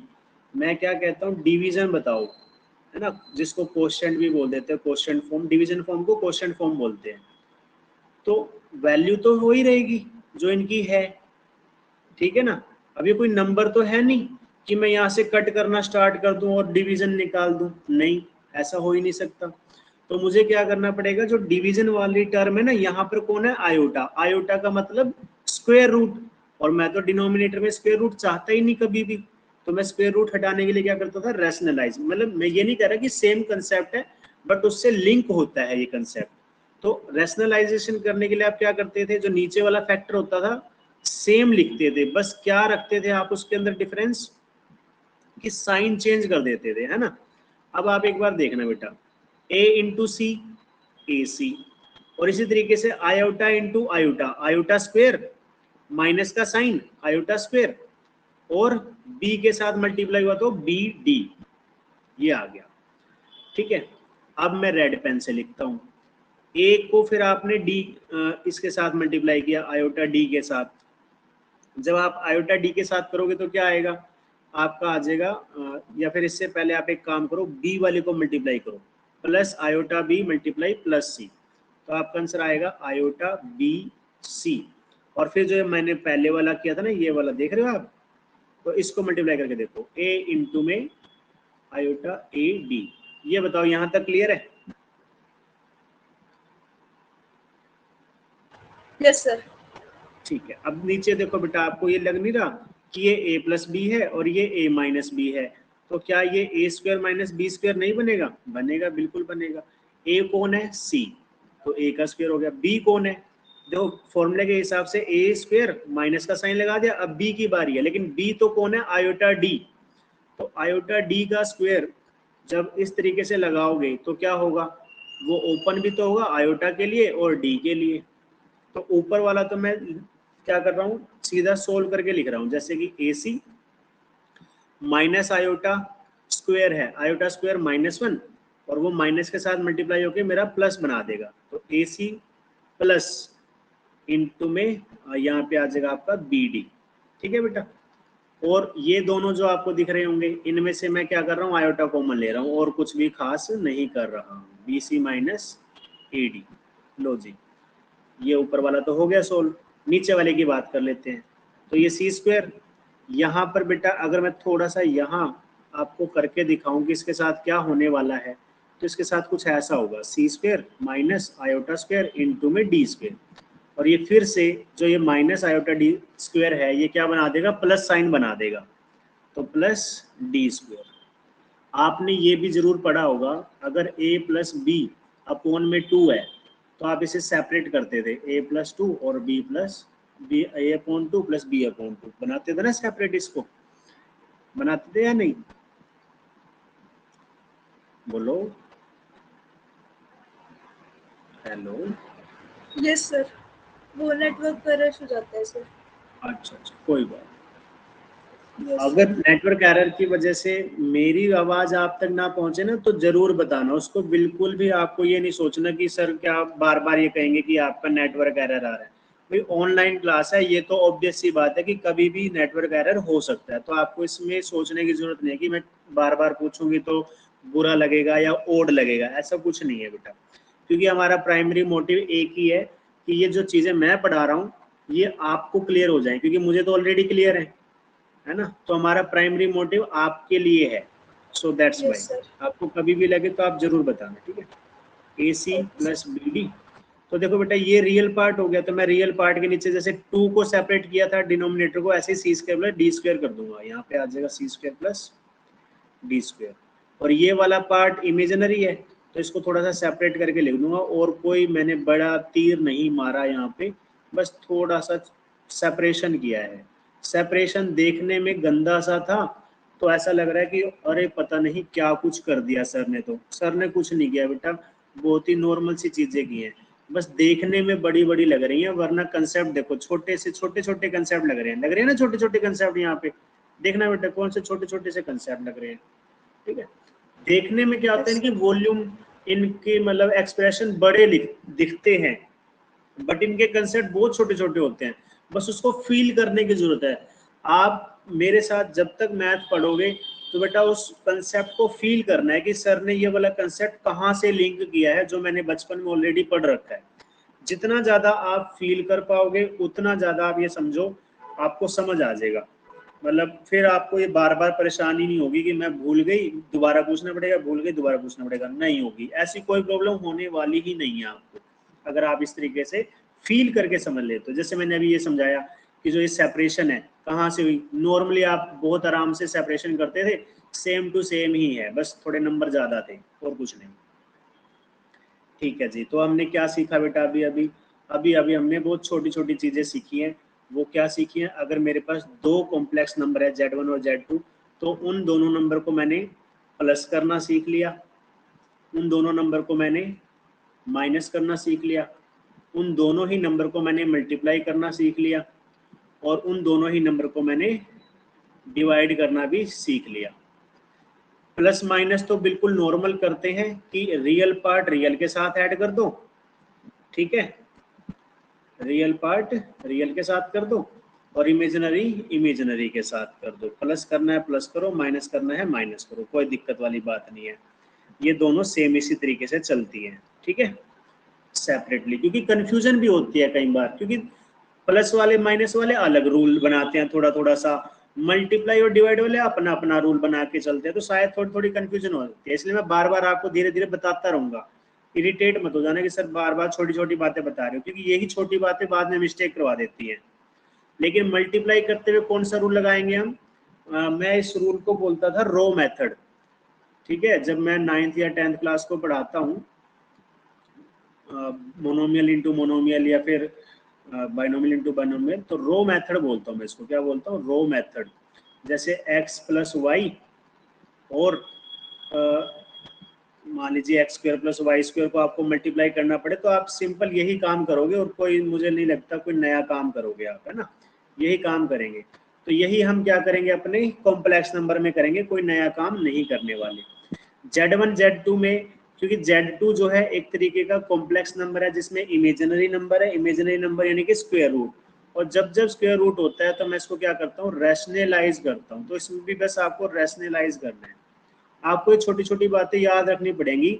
मैं क्या कहता हूँ, डिवीजन बताओ, है ना, जिसको क्वोशिएंट भी बोल देते हैं, क्वोशिएंट फॉर्म, डिवीजन फॉर्म को क्वोशिएंट फॉर्म बोलते हैं। तो वैल्यू तो वही रहेगी जो इनकी है, ठीक है ना। अभी कोई नंबर तो है नहीं कि मैं यहाँ से कट करना स्टार्ट कर दूं और डिवीजन निकाल दूं, नहीं, ऐसा हो ही नहीं सकता। तो मुझे क्या करना पड़ेगा, जो डिवीजन वाली टर्म है ना, यहाँ पर कौन है, आयोटा, आयोटा का मतलब स्क्वायर रूट, और मैं तो डिनोमिनेटर में स्क्वायर रूट चाहता ही नहीं कभी भी, तो मैं स्क्वायर रूट हटाने के लिए क्या करता था, रैशनलाइज, मतलब मैं ये नहीं कह रहा कि सेम कंसेप्ट है, बट उससे लिंक होता है ये कंसेप्ट। तो रैशनलाइजेशन करने के लिए आप क्या करते थे, जो नीचे वाला फैक्टर होता था सेम लिखते थे, बस क्या रखते थे आप उसके अंदर डिफरेंस, कि साइन चेंज कर देते थे, है ना। अब आप एक बार देखना बेटा, a इंटू सी ए सी, और इसी तरीके से iota into iota, iota square minus का साइन आयोटा स्क्वेयर, और b के साथ मल्टीप्लाई हुआ तो बी डी, ये आ गया। ठीक है, अब मैं रेड पेन से लिखता हूँ, a को फिर आपने d इसके साथ मल्टीप्लाई किया आयोटा d के साथ, जब आप आयोटा d के साथ करोगे तो क्या आएगा आपका, आ जाएगा या फिर इससे पहले आप एक काम करो, b वाले को मल्टीप्लाई करो, plus iota b multiply plus c, तो आपका आंसर आएगा आयोटा बी सी। और फिर जो मैंने पहले वाला किया था ना, ये वाला देख रहे हो आप, तो इसको मल्टीप्लाई करके देखो, a इंटू में आयोटा ए डी। ये बताओ यहां तक क्लियर है? Yes sir. ठीक है, अब नीचे देखो बेटा, आपको ये लग नहीं रहा कि ये a प्लस बी है और ये a माइनस बी है, तो क्या ये a square minus B square नहीं बनेगा? बनेगा, बिल्कुल बनेगा। a कौन है? c, तो a का स्क्वायर हो गया। b कौन है? देखो फॉर्मूले के हिसाब से a स्क्वायर माइनस का साइन लगा दिया, अब b की बारी है, लेकिन b तो कौन है? आयोटा d, तो आयोटा d का स्क्वायर जब इस तरीके से लगाओगे तो क्या होगा, वो ओपन भी तो होगा आयोटा के लिए और d के लिए। तो ऊपर वाला तो मैं क्या कर रहा हूँ, सीधा सोल्व करके लिख रहा हूँ, जैसे कि ए सी माइनस आयोटा स्क्वायर है, आयोटा स्क्वायर -1, और वो माइनस के साथ मल्टीप्लाई होकर मेरा प्लस बना देगा, तो ए सी प्लस इंटू में यहाँ पे आ जाएगा आपका बी डी। ठीक है बेटा, और ये दोनों जो आपको दिख रहे होंगे, इनमें से मैं क्या कर रहा हूँ, आयोटा कॉमन ले रहा हूँ और कुछ भी खास नहीं कर रहा हूँ, बी सी माइनस ए डी। लो जी, ये ऊपर वाला तो हो गया सोल्व, नीचे वाले की बात कर लेते हैं। तो ये सी स्क्वायर, यहाँ पर बेटा अगर मैं थोड़ा सा यहाँ आपको करके दिखाऊं कि इसके साथ क्या होने वाला है, तो इसके साथ कुछ ऐसा होगा, c square minus iota square into में डी स्क्वायर, और ये फिर से जो ये माइनस आयोटा डी स्क्वायर है ये क्या बना देगा, प्लस साइन बना देगा, तो प्लस डी स्क्वायर। आपने ये भी जरूर पढ़ा होगा, अगर a प्लस बी अपॉन में 2 है तो आप इसे सेपरेट करते थे, a प्लस 2 और b plus B, a upon 2 plus b upon 2 बनाते थे ना सेपरेट, इसको बनाते थे या नहीं? बोलो हेलो। यस सर, वो नेटवर्क पर रश हो जाता है सर। अच्छा अच्छा, कोई बात। यस अगर नेटवर्क एरर की वजह से मेरी आवाज आप तक ना पहुंचे ना, तो जरूर बताना उसको, बिल्कुल भी आपको ये नहीं सोचना कि सर क्या बार बार ये कहेंगे कि आपका नेटवर्क एरर आ रहा है। भाई ऑनलाइन क्लास है, ये तो ऑब्वियस सी बात है कि कभी भी नेटवर्क एरर हो सकता है, तो आपको इसमें सोचने की जरूरत नहीं है कि मैं बार बार पूछूंगी तो बुरा लगेगा या ओड लगेगा, ऐसा कुछ नहीं है बेटा, क्योंकि हमारा प्राइमरी मोटिव एक ही है कि ये जो चीजें मैं पढ़ा रहा हूँ ये आपको क्लियर हो जाए, क्योंकि मुझे तो ऑलरेडी क्लियर है ना, तो हमारा प्राइमरी मोटिव आपके लिए है, so that's yes why. Sir. आपको कभी भी लगे तो आप जरूर बताना, ठीक है। ए सी प्लस बी डी, तो देखो बेटा ये रियल पार्ट हो गया, तो मैं रियल पार्ट के नीचे जैसे 2 को सेपरेट किया था डिनोमिनेटर को, ऐसे सी स्क्वायर प्लस डी स्क्वायर कर दूंगा, यहाँ पे आ जाएगा सी स्क्वायर प्लस डी स्क्वायर, और ये वाला पार्ट इमेजिनरी है तो इसको थोड़ा सा सेपरेट करके लिख दूंगा, और कोई मैंने बड़ा तीर नहीं मारा यहाँ पे, बस थोड़ा सा सेपरेशन किया है। सेपरेशन देखने में गंदा सा था, तो ऐसा लग रहा है कि अरे पता नहीं क्या कुछ कर दिया सर ने, तो सर ने कुछ नहीं किया बेटा, बहुत ही नॉर्मल सी चीजें की हैं, बस देखने में बड़ी बड़ी लग रही हैं, वरना कंसेप्ट देखो छोटे से छोटे छोटे कंसेप्ट लग रहे हैं ना, छोटे छोटे कंसेप्ट यहाँ पे देखना बेटा, कौन से छोटे छोटे से कंसेप्ट लग रहे हैं। ठीक है, देखने में क्या होता है कि वॉल्यूम इनके मतलब एक्सप्रेशन बड़े दिखते हैं, बट इनके कंसेप्ट बहुत छोटे छोटे होते हैं, बस उसको फील करने की जरूरत है। आप मेरे साथ जब तक मैथ पढ़ोगे तो बेटा उस कंसेप्ट को फील करना है कि सर ने ये वाला कंसेप्ट कहाँ से लिंक किया है, जो मैंने बचपन में ऑलरेडी पढ़ रखा है। जितना ज्यादा आप फील कर पाओगे उतना ज्यादा आप ये समझो आपको समझ आ जाएगा, मतलब फिर आपको ये बार बार परेशानी नहीं होगी कि मैं भूल गई दोबारा पूछना पड़ेगा, भूल गई दोबारा पूछना पड़ेगा, नहीं होगी, ऐसी कोई प्रॉब्लम होने वाली ही नहीं है आपको, अगर आप इस तरीके से फील करके समझ ले। तो जैसे मैंने अभी ये समझाया कि जो ये सेपरेशन है कहाँ से हुई, नॉर्मली आप बहुत आराम से सेपरेशन करते थे, सेम टू सेम ही है, बस थोड़े नंबर ज्यादा थे और कुछ नहीं। ठीक है जी। तो हमने क्या सीखा बेटा अभी अभी अभी अभी हमने बहुत छोटी छोटी चीज़ें सीखी हैं। वो क्या सीखी हैं, अगर मेरे पास दो कॉम्प्लेक्स नंबर है Z1 और Z2, तो उन दोनों नंबर को मैंने प्लस करना सीख लिया, उन दोनों नंबर को मैंने माइनस करना सीख लिया, उन दोनों ही नंबर को मैंने मल्टीप्लाई करना सीख लिया, और उन दोनों ही नंबर को मैंने डिवाइड करना भी सीख लिया। प्लस माइनस तो बिल्कुल नॉर्मल करते हैं कि रियल पार्ट रियल के साथ ऐड कर दो, ठीक है, रियल पार्ट रियल के साथ कर दो और इमेजिनरी इमेजिनरी के साथ कर दो। प्लस करना है प्लस करो, माइनस करना है माइनस करो, कोई दिक्कत वाली बात नहीं है। ये दोनों सेम इसी तरीके से चलती हैं, ठीक है, सेपरेटली, क्योंकि कंफ्यूजन भी होती है कई बार, क्योंकि प्लस वाले माइनस वाले अलग रूल बनाते हैं थोड़ा थोड़ा सा, मल्टीप्लाई और डिवाइड वाले अपना अपना रूल बना के चलते हैं, तो शायद थोड़ी थोड़ी कंफ्यूजन होती है। इसलिए मैं बार बार आपको धीरे धीरे बताता रहूंगा, इरिटेट मत हो जाना कि सर बार बार छोटी छोटी बातें बता रहे हो, क्योंकि यही छोटी बातें बाद में मिस्टेक करवा देती हैं। लेकिन मल्टीप्लाई करते हुए कौन सा रूल लगाएंगे हम, मैं इस रूल को बोलता था रो मेथड, ठीक है। जब मैं 9th या 10th क्लास को पढ़ाता हूँ, मोनोमियल इंटू मोनोमियल या फिर बाइनोमियल इंटू बाइनोमियल, तो रो मेथड बोलता हूँ मैं इसको, क्या बोलता हूँ, रो मेथड। जैसे x प्लस वाई और मान लीजिए X square plus Y square को आपको मल्टीप्लाई करना पड़े, तो आप सिंपल यही काम करोगे और कोई मुझे नहीं लगता कोई नया काम करोगे आप, है ना, यही काम करेंगे। तो यही हम क्या करेंगे अपने कॉम्प्लेक्स नंबर में करेंगे, कोई नया काम नहीं करने वाले। Z1 Z2 में, क्योंकि Z2 जो है एक तरीके का कॉम्प्लेक्स नंबर है जिसमें इमेजिनरी नंबर है, इमेजिनरी नंबर यानी कि स्क्वायर रूट, और जब जब स्क्वायर रूट होता है तो मैं इसको क्या करता हूँ, रैशनलाइज करता हूँ। तो इसमें भी बस आपको रैशनलाइज करना है, आपको ये छोटी छोटी बातें याद रखनी पड़ेंगी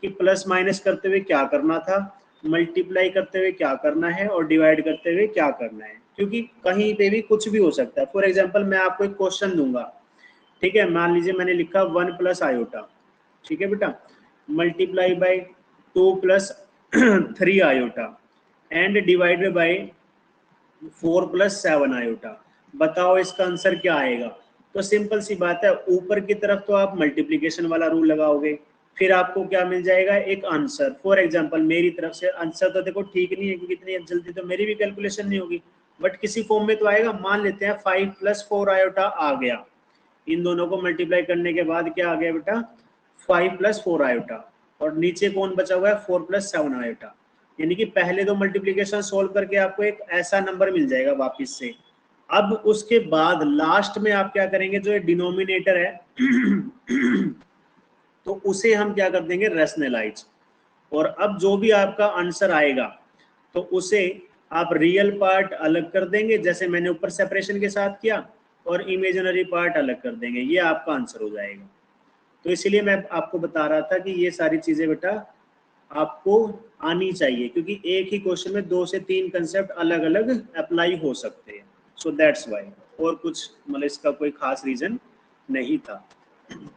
कि प्लस माइनस करते हुए क्या करना था, मल्टीप्लाई करते हुए क्या करना है, और डिवाइड करते हुए क्या करना है, क्योंकि कहीं पे भी कुछ भी हो सकता है। फॉर एग्जांपल मैं आपको एक क्वेश्चन दूंगा, ठीक है, मान लीजिए मैंने लिखा 1 प्लस आयोटा, ठीक है बेटा, multiply by 2 plus 3 iota and divided by 4 plus 7 iota, बताओ इसका आंसर क्या आएगा। तो सिंपल सी बात है, ऊपर की तरफ तो आप मल्टीप्लिकेशन वाला रूल लगाओगे, फिर आपको क्या मिल जाएगा, एक आंसर। फॉर एग्जांपल मेरी तरफ से आंसर तो देखो ठीक नहीं है, क्योंकि इतनी जल्दी तो मेरी भी कैलकुलेशन नहीं होगी, बट किसी फॉर्म में तो आएगा। मान लेते हैं 5 प्लस 4 आयोटा आ गया, इन दोनों को मल्टीप्लाई करने के बाद क्या आ गया बेटा, 5 प्लस 4 आयोटा, और नीचे कौन बचा हुआ है, 4 प्लस 7 आयोटा। यानी कि पहले तो मल्टीप्लिकेशन सोल्व करके आपको एक ऐसा नंबर मिल जाएगा वापस से। अब उसके बाद लास्ट में आप क्या करेंगे, जो डिनोमिनेटर है तो उसे हम क्या कर देंगे, रैशनलाइज, और अब जो भी आपका आंसर आएगा तो उसे आप रियल पार्ट अलग कर देंगे, जैसे मैंने ऊपर सेपरेशन के साथ किया, और इमेजिनरी पार्ट अलग कर देंगे, ये आपका आंसर हो जाएगा। तो इसीलिए मैं आपको बता रहा था कि ये सारी चीजें बेटा आपको आनी चाहिए, क्योंकि एक ही क्वेश्चन में 2 से 3 कंसेप्ट अलग अलग अप्लाई हो सकते हैं। सो दैट्स वाई, और कुछ मतलब इसका कोई खास रीजन नहीं था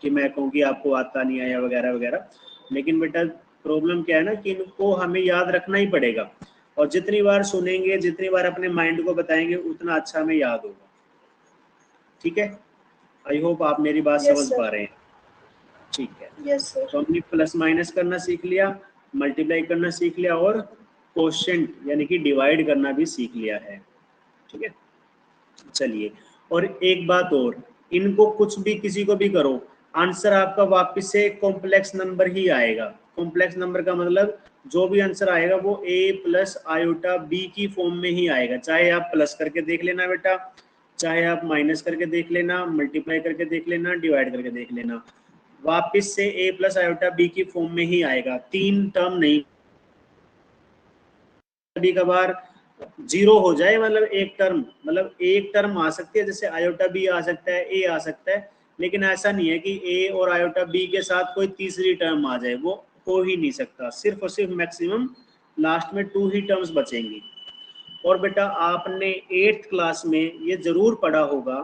कि मैं कहूँ कि आपको आता नहीं आया वगैरह वगैरह। लेकिन बेटा प्रॉब्लम क्या है ना, कि इनको हमें याद रखना ही पड़ेगा, और जितनी बार सुनेंगे, जितनी बार अपने माइंड को बताएंगे, उतना अच्छा हमें याद होगा, ठीक है। आई होप आप मेरी बात समझ पा रहे हैं, ठीक है। Yes sir. तो हमने प्लस माइनस करना सीख लिया, मल्टीप्लाई करना सीख लिया, और कोशेंट यानी कि डिवाइड करना भी सीख लिया है, ठीक है। चलिए, और एक बात और, इनको कुछ भी किसी को भी करो, आंसर आपका वापस से कॉम्प्लेक्स नंबर ही आएगा। कॉम्प्लेक्स नंबर का मतलब जो भी आंसर आएगा वो a प्लस आयोटा b की फॉर्म में ही आएगा, चाहे आप प्लस करके देख लेना बेटा, चाहे आप माइनस करके देख लेना, मल्टीप्लाई करके देख लेना, डिवाइड करके देख लेना, वापस से a प्लस आयोटा b की फॉर्म में ही आएगा, 3 टर्म नहीं। कभी कभार जीरो हो जाए, मतलब एक टर्म आ सकती है, जैसे आयोटा बी आ सकता है, ए आ सकता है, लेकिन ऐसा नहीं है कि ए और आयोटा बी के साथ कोई तीसरी टर्म आ जाए, वो हो ही नहीं सकता। सिर्फ और सिर्फ मैक्सिमम लास्ट में 2 ही टर्म्स बचेंगी। और बेटा आपने 8th क्लास में ये जरूर पढ़ा होगा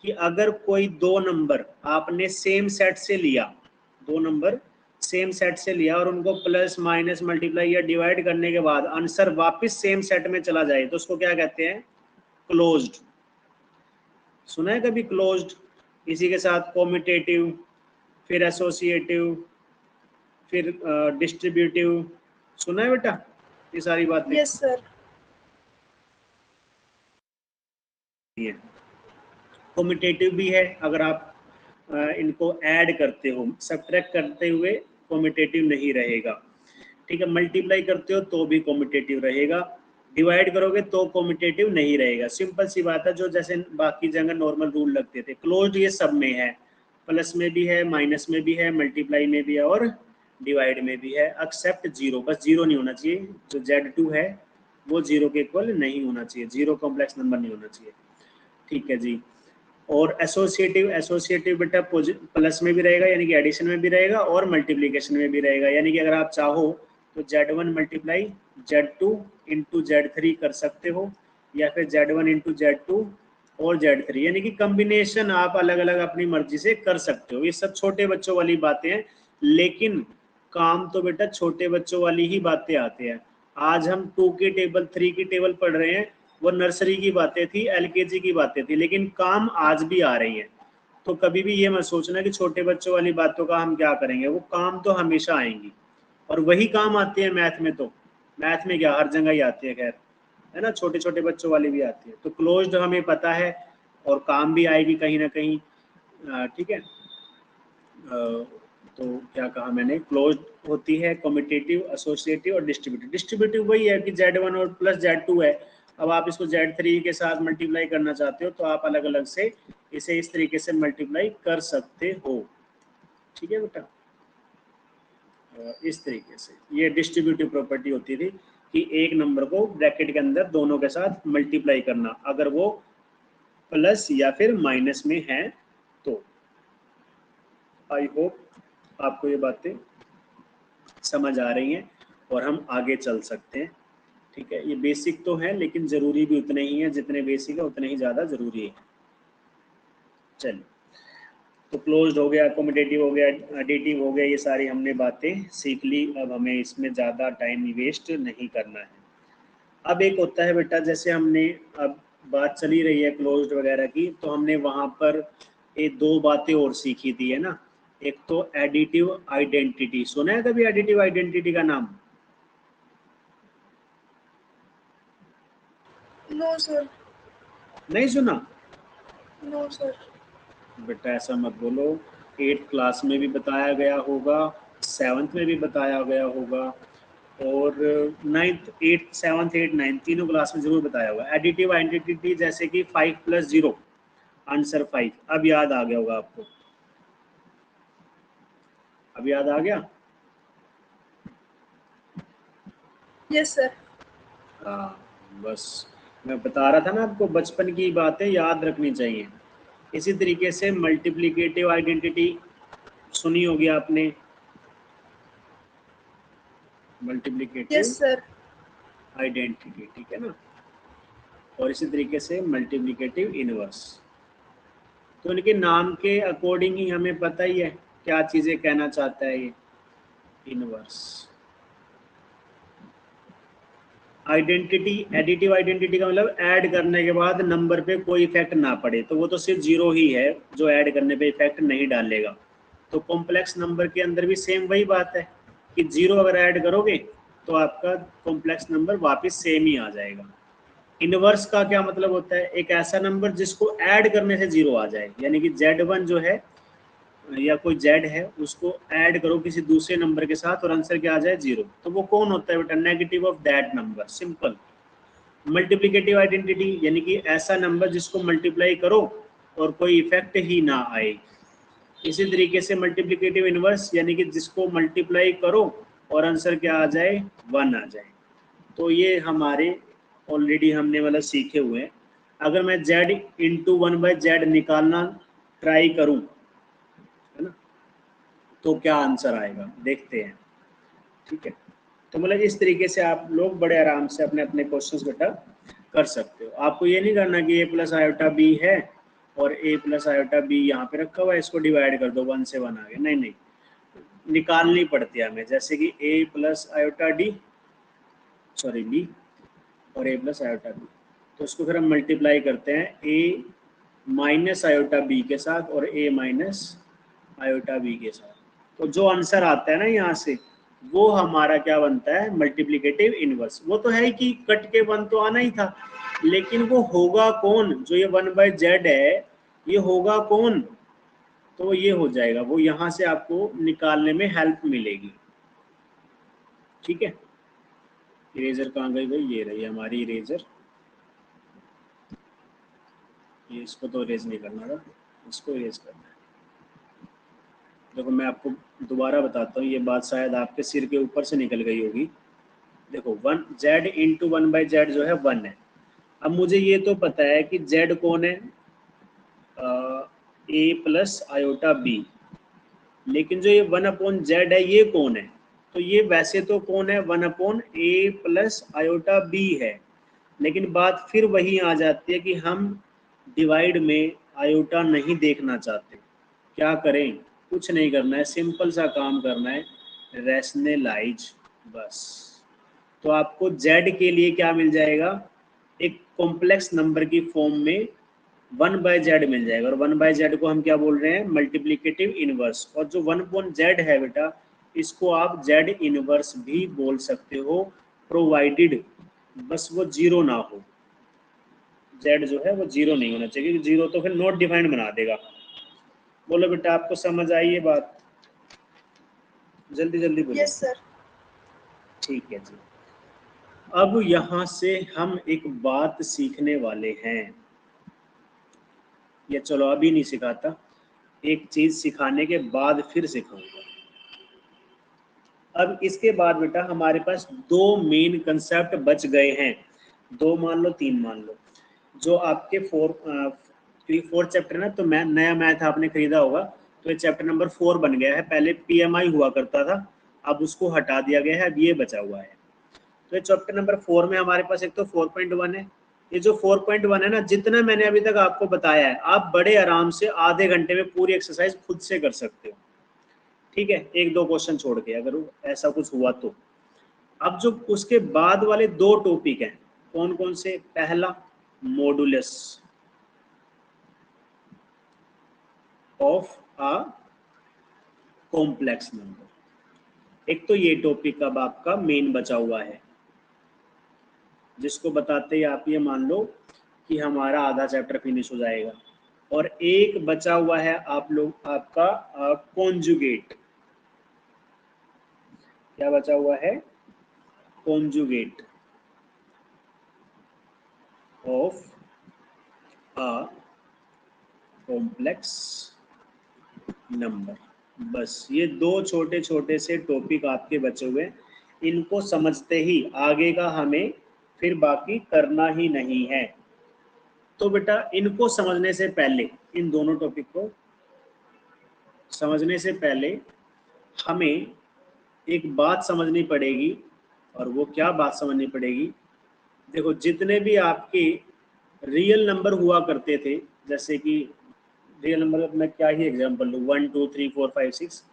कि अगर कोई दो नंबर आपने सेम सेट से लिया, दो नंबर सेम सेट से लिया, और उनको प्लस माइनस मल्टीप्लाई या डिवाइड करने के बाद आंसर वापस सेम सेट में चला जाए, तो उसको क्या कहते हैं, क्लोज्ड। सुना है कभी क्लोज्ड? इसी के साथ कॉम्यूटेटिव, फिर एसोसिएटिव, फिर डिस्ट्रीब्यूटिव, सुना है बेटा ये सारी बातें? Yes sir. कम्यूटेटिव भी है, अगर आप इनको ऐड करते हो, सब्ट्रैक्ट करते हुए कम्यूटेटिव नहीं रहेगा, ठीक है। मल्टीप्लाई करते हो तो भी कम्यूटेटिव रहेगा, डिवाइड करोगे तो कम्यूटेटिव नहीं रहेगा। सिंपल सी बात है, जो जैसे बाकी जगह नॉर्मल रूल लगते थे। क्लोज्ड ये सब में है, प्लस में भी है, माइनस में भी है, मल्टीप्लाई में भी है और डिवाइड में भी है, एक्सेप्ट जीरो। बस जीरो नहीं होना चाहिए, जो Z2 है वो जीरो के इक्वल नहीं होना चाहिए, जीरो कॉम्प्लेक्स नंबर नहीं होना चाहिए, ठीक है जी। और एसोसिएटिव बेटा प्लस में भी रहेगा, यानी कि एडिशन में भी रहेगा और मल्टीप्लिकेशन में भी रहेगा। यानी कि अगर आप चाहो तो Z1 multiply Z2 into Z3 कर सकते हो, या फिर Z1 इंटू Z2 और Z3, यानी कि कम्बिनेशन आप अलग अलग अपनी मर्जी से कर सकते हो। ये सब छोटे बच्चों वाली बातें हैं, लेकिन काम तो बेटा छोटे बच्चों वाली ही बातें आती हैं। आज हम 2 की टेबल 3 की टेबल पढ़ रहे हैं, वो नर्सरी की बातें थी, LKG की बातें थी, लेकिन काम आज भी आ रही हैं। तो कभी भी ये मत सोचना कि छोटे बच्चों वाली बातों का हम क्या करेंगे, वो काम तो हमेशा आएंगी, और वही काम आती है मैथ में। तो मैथ में क्या, हर जगह ही आती है, खैर है ना, छोटे छोटे बच्चों वाली भी आती है। तो क्लोज्ड हमें पता है और काम भी आएगी कहीं ना कहीं, ठीक है। तो क्या कहा मैंने, क्लोज्ड होती है कम्यूटेटिव, एसोसिएटिव और डिस्ट्रीब्यूटिव। डिस्ट्रीब्यूटिव वही है कि Z1 और प्लस Z2 है, अब आप इसको Z3 के साथ मल्टीप्लाई करना चाहते हो तो आप अलग अलग से इसे इस तरीके से मल्टीप्लाई कर सकते हो, ठीक है बेटा। इस तरीके से ये डिस्ट्रीब्यूटिव प्रॉपर्टी होती थी कि एक नंबर को ब्रैकेट के अंदर दोनों के साथ मल्टीप्लाई करना, अगर वो प्लस या फिर माइनस में है तो। आई होप आपको ये बातें समझ आ रही हैं और हम आगे चल सकते हैं, ठीक है। ये बेसिक तो है, लेकिन ज़रूरी भी उतने ही है, जितने बेसिक है उतने ही ज़्यादा ज़रूरी है। चलिए, तो क्लोज्ड हो गया, कम्यूटेटिव हो गया, एडिटिव हो गया, ये सारी हमने बातें सीख ली। अब हमें इसमें ज़्यादा टाइम वेस्ट नहीं करना है। अब एक होता है बेटा, जैसे हमने अब बात चली रही है क्लोज्ड वगैरह की, तो हमने वहाँ पर ये दो बातें और सीखी थी, है ना। एक तो एडिटिव आइडेंटिटी, सुना है कभी एडिटिव आइडेंटिटी का नाम? No sir. नहीं सुना? No sir. बेटा ऐसा मत बोलो, 8th क्लास में भी बताया गया होगा, 7th में भी बताया गया होगा, और 9th 8th 7th 8th 9th तीनों क्लास में जरूर बताया होगा। एडिटिव आइडेंटिटी, जैसे कि 5 + 0 आंसर 5, अब याद आ गया होगा आपको, अब याद आ गया? Yes sir. हाँ, बस मैं बता रहा था ना आपको, बचपन की बातें याद रखनी चाहिए। इसी तरीके से मल्टीप्लिकेटिव आइडेंटिटी सुनी होगी आपने, मल्टीप्लिकेटिव यस सर। आइडेंटिटी, ठीक है ना। और इसी तरीके से मल्टीप्लिकेटिव इनवर्स। तो इनके नाम के अकॉर्डिंग ही हमें पता ही है क्या चीज़ें कहना चाहता है ये इनवर्स। आइडेंटिटी, एडिटिव आइडेंटिटी का मतलब ऐड करने के बाद नंबर पे कोई इफेक्ट ना पड़े, तो वो तो सिर्फ जीरो ही है जो ऐड करने पे इफेक्ट नहीं डालेगा। तो कॉम्प्लेक्स नंबर के अंदर भी सेम वही बात है कि जीरो अगर ऐड करोगे तो आपका कॉम्प्लेक्स नंबर वापस सेम ही आ जाएगा। इनवर्स का क्या मतलब होता है, एक ऐसा नंबर जिसको ऐड करने से जीरो आ जाए, यानी कि Z1 जो है या कोई Z है, उसको ऐड करो किसी दूसरे नंबर के साथ और आंसर क्या आ जाए, जीरो, तो वो कौन होता है बेटा, negative of that number, simple. Multiplicative identity यानी कि ऐसा नंबर जिसको मल्टीप्लाई करो और कोई इफेक्ट ही ना आए। इसी तरीके से मल्टीप्लिकेटिव इनवर्स यानी कि जिसको मल्टीप्लाई करो और आंसर क्या आ जाए, 1 आ जाए। तो ये हमारे ऑलरेडी हमने मतलब सीखे हुए हैं। अगर मैं Z इंटू 1/Z निकालना ट्राई करूं, है ना, तो क्या आंसर आएगा देखते हैं, ठीक है। तो मतलब इस तरीके से आप लोग बड़े आराम से अपने अपने क्वेश्चंस बेटा कर सकते हो। आपको ये नहीं करना कि A + आयोटा B है और A + आयोटा B यहाँ पे रखा हुआ है, इसको डिवाइड कर दो, 1 से 1 आ गया, नहीं नहीं, निकालनी पड़ती है हमें। जैसे कि A + iota D, sorry B और A + आयोटा B, तो उसको फिर हम मल्टीप्लाई करते हैं A - आयोटा B के साथ और A - आयोटा B के साथ। तो जो आंसर आता है ना यहाँ से, वो हमारा क्या बनता है, मल्टीप्लिकेटिव इनवर्स। वो तो है ही कि कट के 1 तो आना ही था, लेकिन वो होगा कौन, जो ये 1/z है ये होगा कौन, तो ये हो जाएगा, वो यहाँ से आपको निकालने में हेल्प मिलेगी। ठीक है, इरेजर कहाँ गई भाई, ये रही हमारी इरेजर। ये इसको तो इरेज नहीं करना था, इसको इरेज करना है। देखो मैं आपको दोबारा बताता हूँ, ये बात शायद आपके सिर के ऊपर से निकल गई होगी। देखो 1z इंटू 1/z जो है 1 है। अब मुझे ये तो पता है कि z कौन है, a प्लस आयोटा b, लेकिन जो ये 1/z है ये कौन है, तो ये वैसे तो कौन है, 1/a प्लस आयोटा b है, लेकिन बात फिर वही आ जाती है कि हम डिवाइड में आयोटा नहीं देखना चाहते। क्या करें, कुछ नहीं करना है, सिंपल सा काम करना है, रैशनलाइज बस। तो आपको z के लिए क्या मिल जाएगा, एक कॉम्प्लेक्स नंबर की फॉर्म में 1/z मिल जाएगा, और 1/z को हम क्या बोल रहे हैं, मल्टीप्लिकेटिव इनवर्स। और जो 1/z है बेटा, इसको आप z इनवर्स भी बोल सकते हो, प्रोवाइडेड बस वो जीरो ना हो। z जो है वो जीरो नहीं होना चाहिए, क्योंकि जीरो तो फिर नॉट डिफाइंड बना देगा। बोलो बेटा, आपको समझ आई ये बात, जल्दी जल्दी बोलो। Yes sir. ठीक है जी। अब यहाँ से हम एक बात सीखने वाले हैं, या चलो अभी नहीं सिखाता, एक चीज सिखाने के बाद फिर सिखाऊंगा। अब इसके बाद बेटा हमारे पास दो मेन कंसेप्ट बच गए हैं, दो मान लो, तीन मान लो, जो आपके क्योंकि 4 चैप्टर ना, तो मैं नया मैथ आपने खरीदा होगा, तो ये चैप्टर नंबर 4 बन गया है। पहले पीएमआई हुआ करता था, अब उसको हटा दिया गया है, अब ये बचा हुआ है। तो ये चैप्टर नंबर 4 में हमारे पास एक तो 4.1 है। ये जो 4.1 है ना, जितना मैंने अभी तक आपको बताया है, आप बड़े आराम से आधे घंटे में पूरी एक्सरसाइज खुद से कर सकते हो। ठीक है, एक दो क्वेश्चन छोड़ के, अगर ऐसा कुछ हुआ तो। अब जो उसके बाद वाले दो टॉपिक हैं, कौन कौन से, पहला modulus of a complex number. एक तो ये टॉपिक अब आपका मेन बचा हुआ है, जिसको बताते ही आप ये मान लो कि हमारा आधा चैप्टर फिनिश हो जाएगा। और एक बचा हुआ है आप लोग आपका कॉन्जुगेट। क्या बचा हुआ है, conjugate of a complex number. बस ये दो छोटे छोटे से टॉपिक आपके बचे हुए, इनको समझते ही आगे का हमें फिर बाकी करना ही नहीं है। तो बेटा इनको समझने से पहले, इन दोनों टॉपिक को समझने से पहले हमें एक बात समझनी पड़ेगी, और वो क्या बात समझनी पड़ेगी, देखो जितने भी आपके रियल नंबर हुआ करते थे, जैसे कि रियल नंबर मैं क्या ही एग्जांपल लूँ, 1 2 3 4 5 6,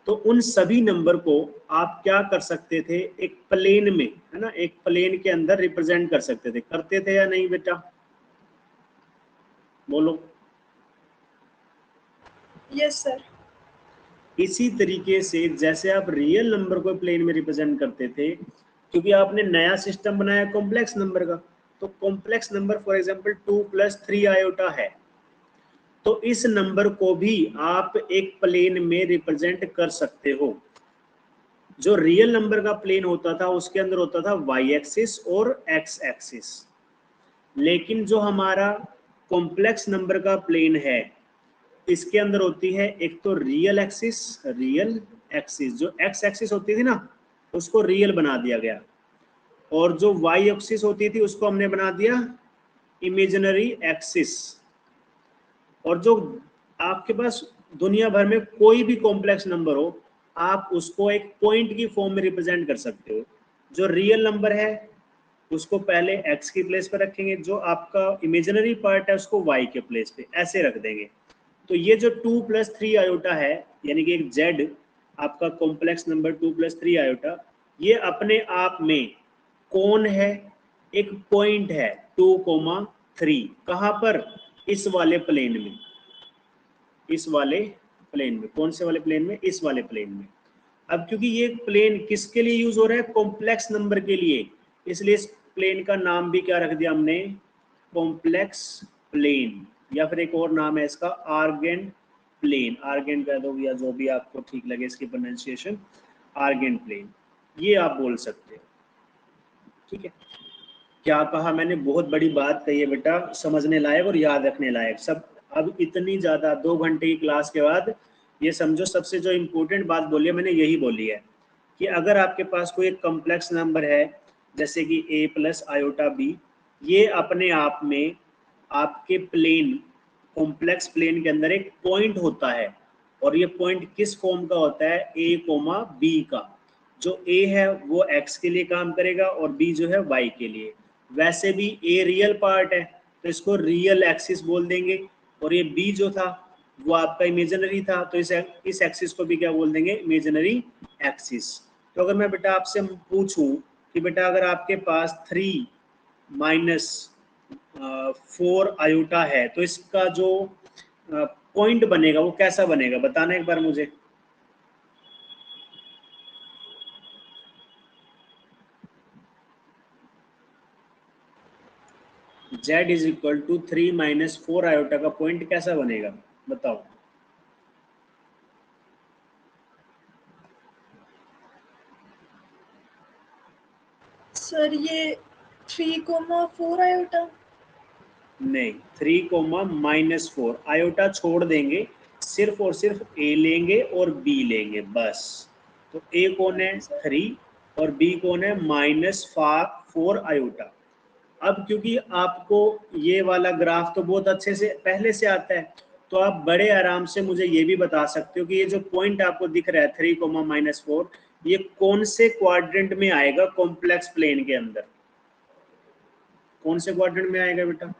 तो उन सभी नंबर को आप क्या कर सकते थे, एक प्लेन में, है ना, एक प्लेन के अंदर रिप्रेजेंट कर सकते थे। करते थे या नहीं बेटा, बोलो। Yes sir. इसी तरीके से जैसे आप रियल नंबर को प्लेन में रिप्रेजेंट करते थे, क्योंकि आपने नया सिस्टम बनाया कॉम्प्लेक्स नंबर का, तो complex number for example 2 + 3 iota है, तो इस नंबर को भी आप एक प्लेन में रिप्रेजेंट कर सकते हो। जो रियल नंबर का प्लेन होता था उसके अंदर होता था वाई एक्सिस और एक्स एक्सिस, लेकिन जो हमारा कॉम्प्लेक्स नंबर का प्लेन है, इसके अंदर होती है एक तो रियल एक्सिस, जो एक्स एक्सिस होती थी ना उसको रियल बना दिया गया, और जो वाई एक्सिस होती थी उसको हमने बना दिया इमेजिनरी एक्सिस। और जो आपके पास दुनिया भर में कोई भी कॉम्प्लेक्स नंबर हो, आप उसको एक पॉइंट की फॉर्म में रिप्रेजेंट कर सकते हो। जो रियल नंबर है उसको पहले x की प्लेस पर रखेंगे, जो आपका इमेजिनरी पार्ट है उसको y के प्लेस पे ऐसे रख देंगे। तो ये जो 2 + 3 आयोटा है, यानी कि एक z आपका कॉम्प्लेक्स नंबर 2 + 3 आयोटा, ये अपने आप में कौन है, एक पॉइंट है 2,3। कहाँ पर, इस वाले प्लेन में, इस वाले प्लेन में। कौन से वाले प्लेन में, इस वाले प्लेन में। अब क्योंकि ये प्लेन किसके लिए यूज हो रहा है, कॉम्प्लेक्स नंबर के लिए, इसलिए इस प्लेन का नाम भी क्या रख दिया हमने, कॉम्प्लेक्स प्लेन, या फिर एक और नाम है इसका आर्गेंट प्लेन, आर्गेंट कह दो या जो भी आपको ठीक लगे इसकी प्रोनाउंसिएशन, आर्गेंट प्लेन ये आप बोल सकते हो। ठीक है, क्या कहा मैंने, बहुत बड़ी बात कही है बेटा, समझने लायक और याद रखने लायक सब। अब इतनी ज्यादा 2 घंटे की क्लास के बाद ये समझो सबसे जो इम्पोर्टेंट बात बोली है मैंने यही बोली है कि अगर आपके पास कोई एक कॉम्प्लेक्स नंबर है जैसे कि a प्लस आयोटा बी, ये अपने आप में आपके प्लेन, कॉम्प्लेक्स प्लेन के अंदर एक पॉइंट होता है, और ये पॉइंट किस फॉर्म का होता है, a कोमा बी का। जो a है वो x के लिए काम करेगा और b जो है y के लिए। वैसे भी a रियल पार्ट है तो इसको रियल एक्सिस बोल देंगे, और ये b जो था वो आपका इमेजिनरी था, तो इस एक्सिस को भी क्या बोल देंगे, इमेजिनरी एक्सिस। तो अगर मैं बेटा आपसे पूछूं कि बेटा अगर आपके पास 3 माइनस 4 आयोटा है तो इसका जो पॉइंट बनेगा वो कैसा बनेगा, बताना एक बार मुझे। z is equal to 3 minus 4 iota का पॉइंट कैसा बनेगा, बताओ। सर ये 3,4 आयोटा। नहीं, 3 कोमा माइनस 4 आयोटा छोड़ देंगे, सिर्फ और सिर्फ a लेंगे और b लेंगे बस। तो a कौन है, 3, और b कौन है, माइनस 4 आयोटा। अब क्योंकि आपको ये वाला ग्राफ तो बहुत अच्छे से पहले से आता है, तो आप बड़े आराम से मुझे ये भी बता सकते हो कि ये जो पॉइंट आपको दिख रहा है 3 कोमा माइनस 4, ये कौन से क्वाड्रेंट में आएगा कॉम्प्लेक्स प्लेन के अंदर, कौन से क्वाड्रेंट में आएगा बेटा।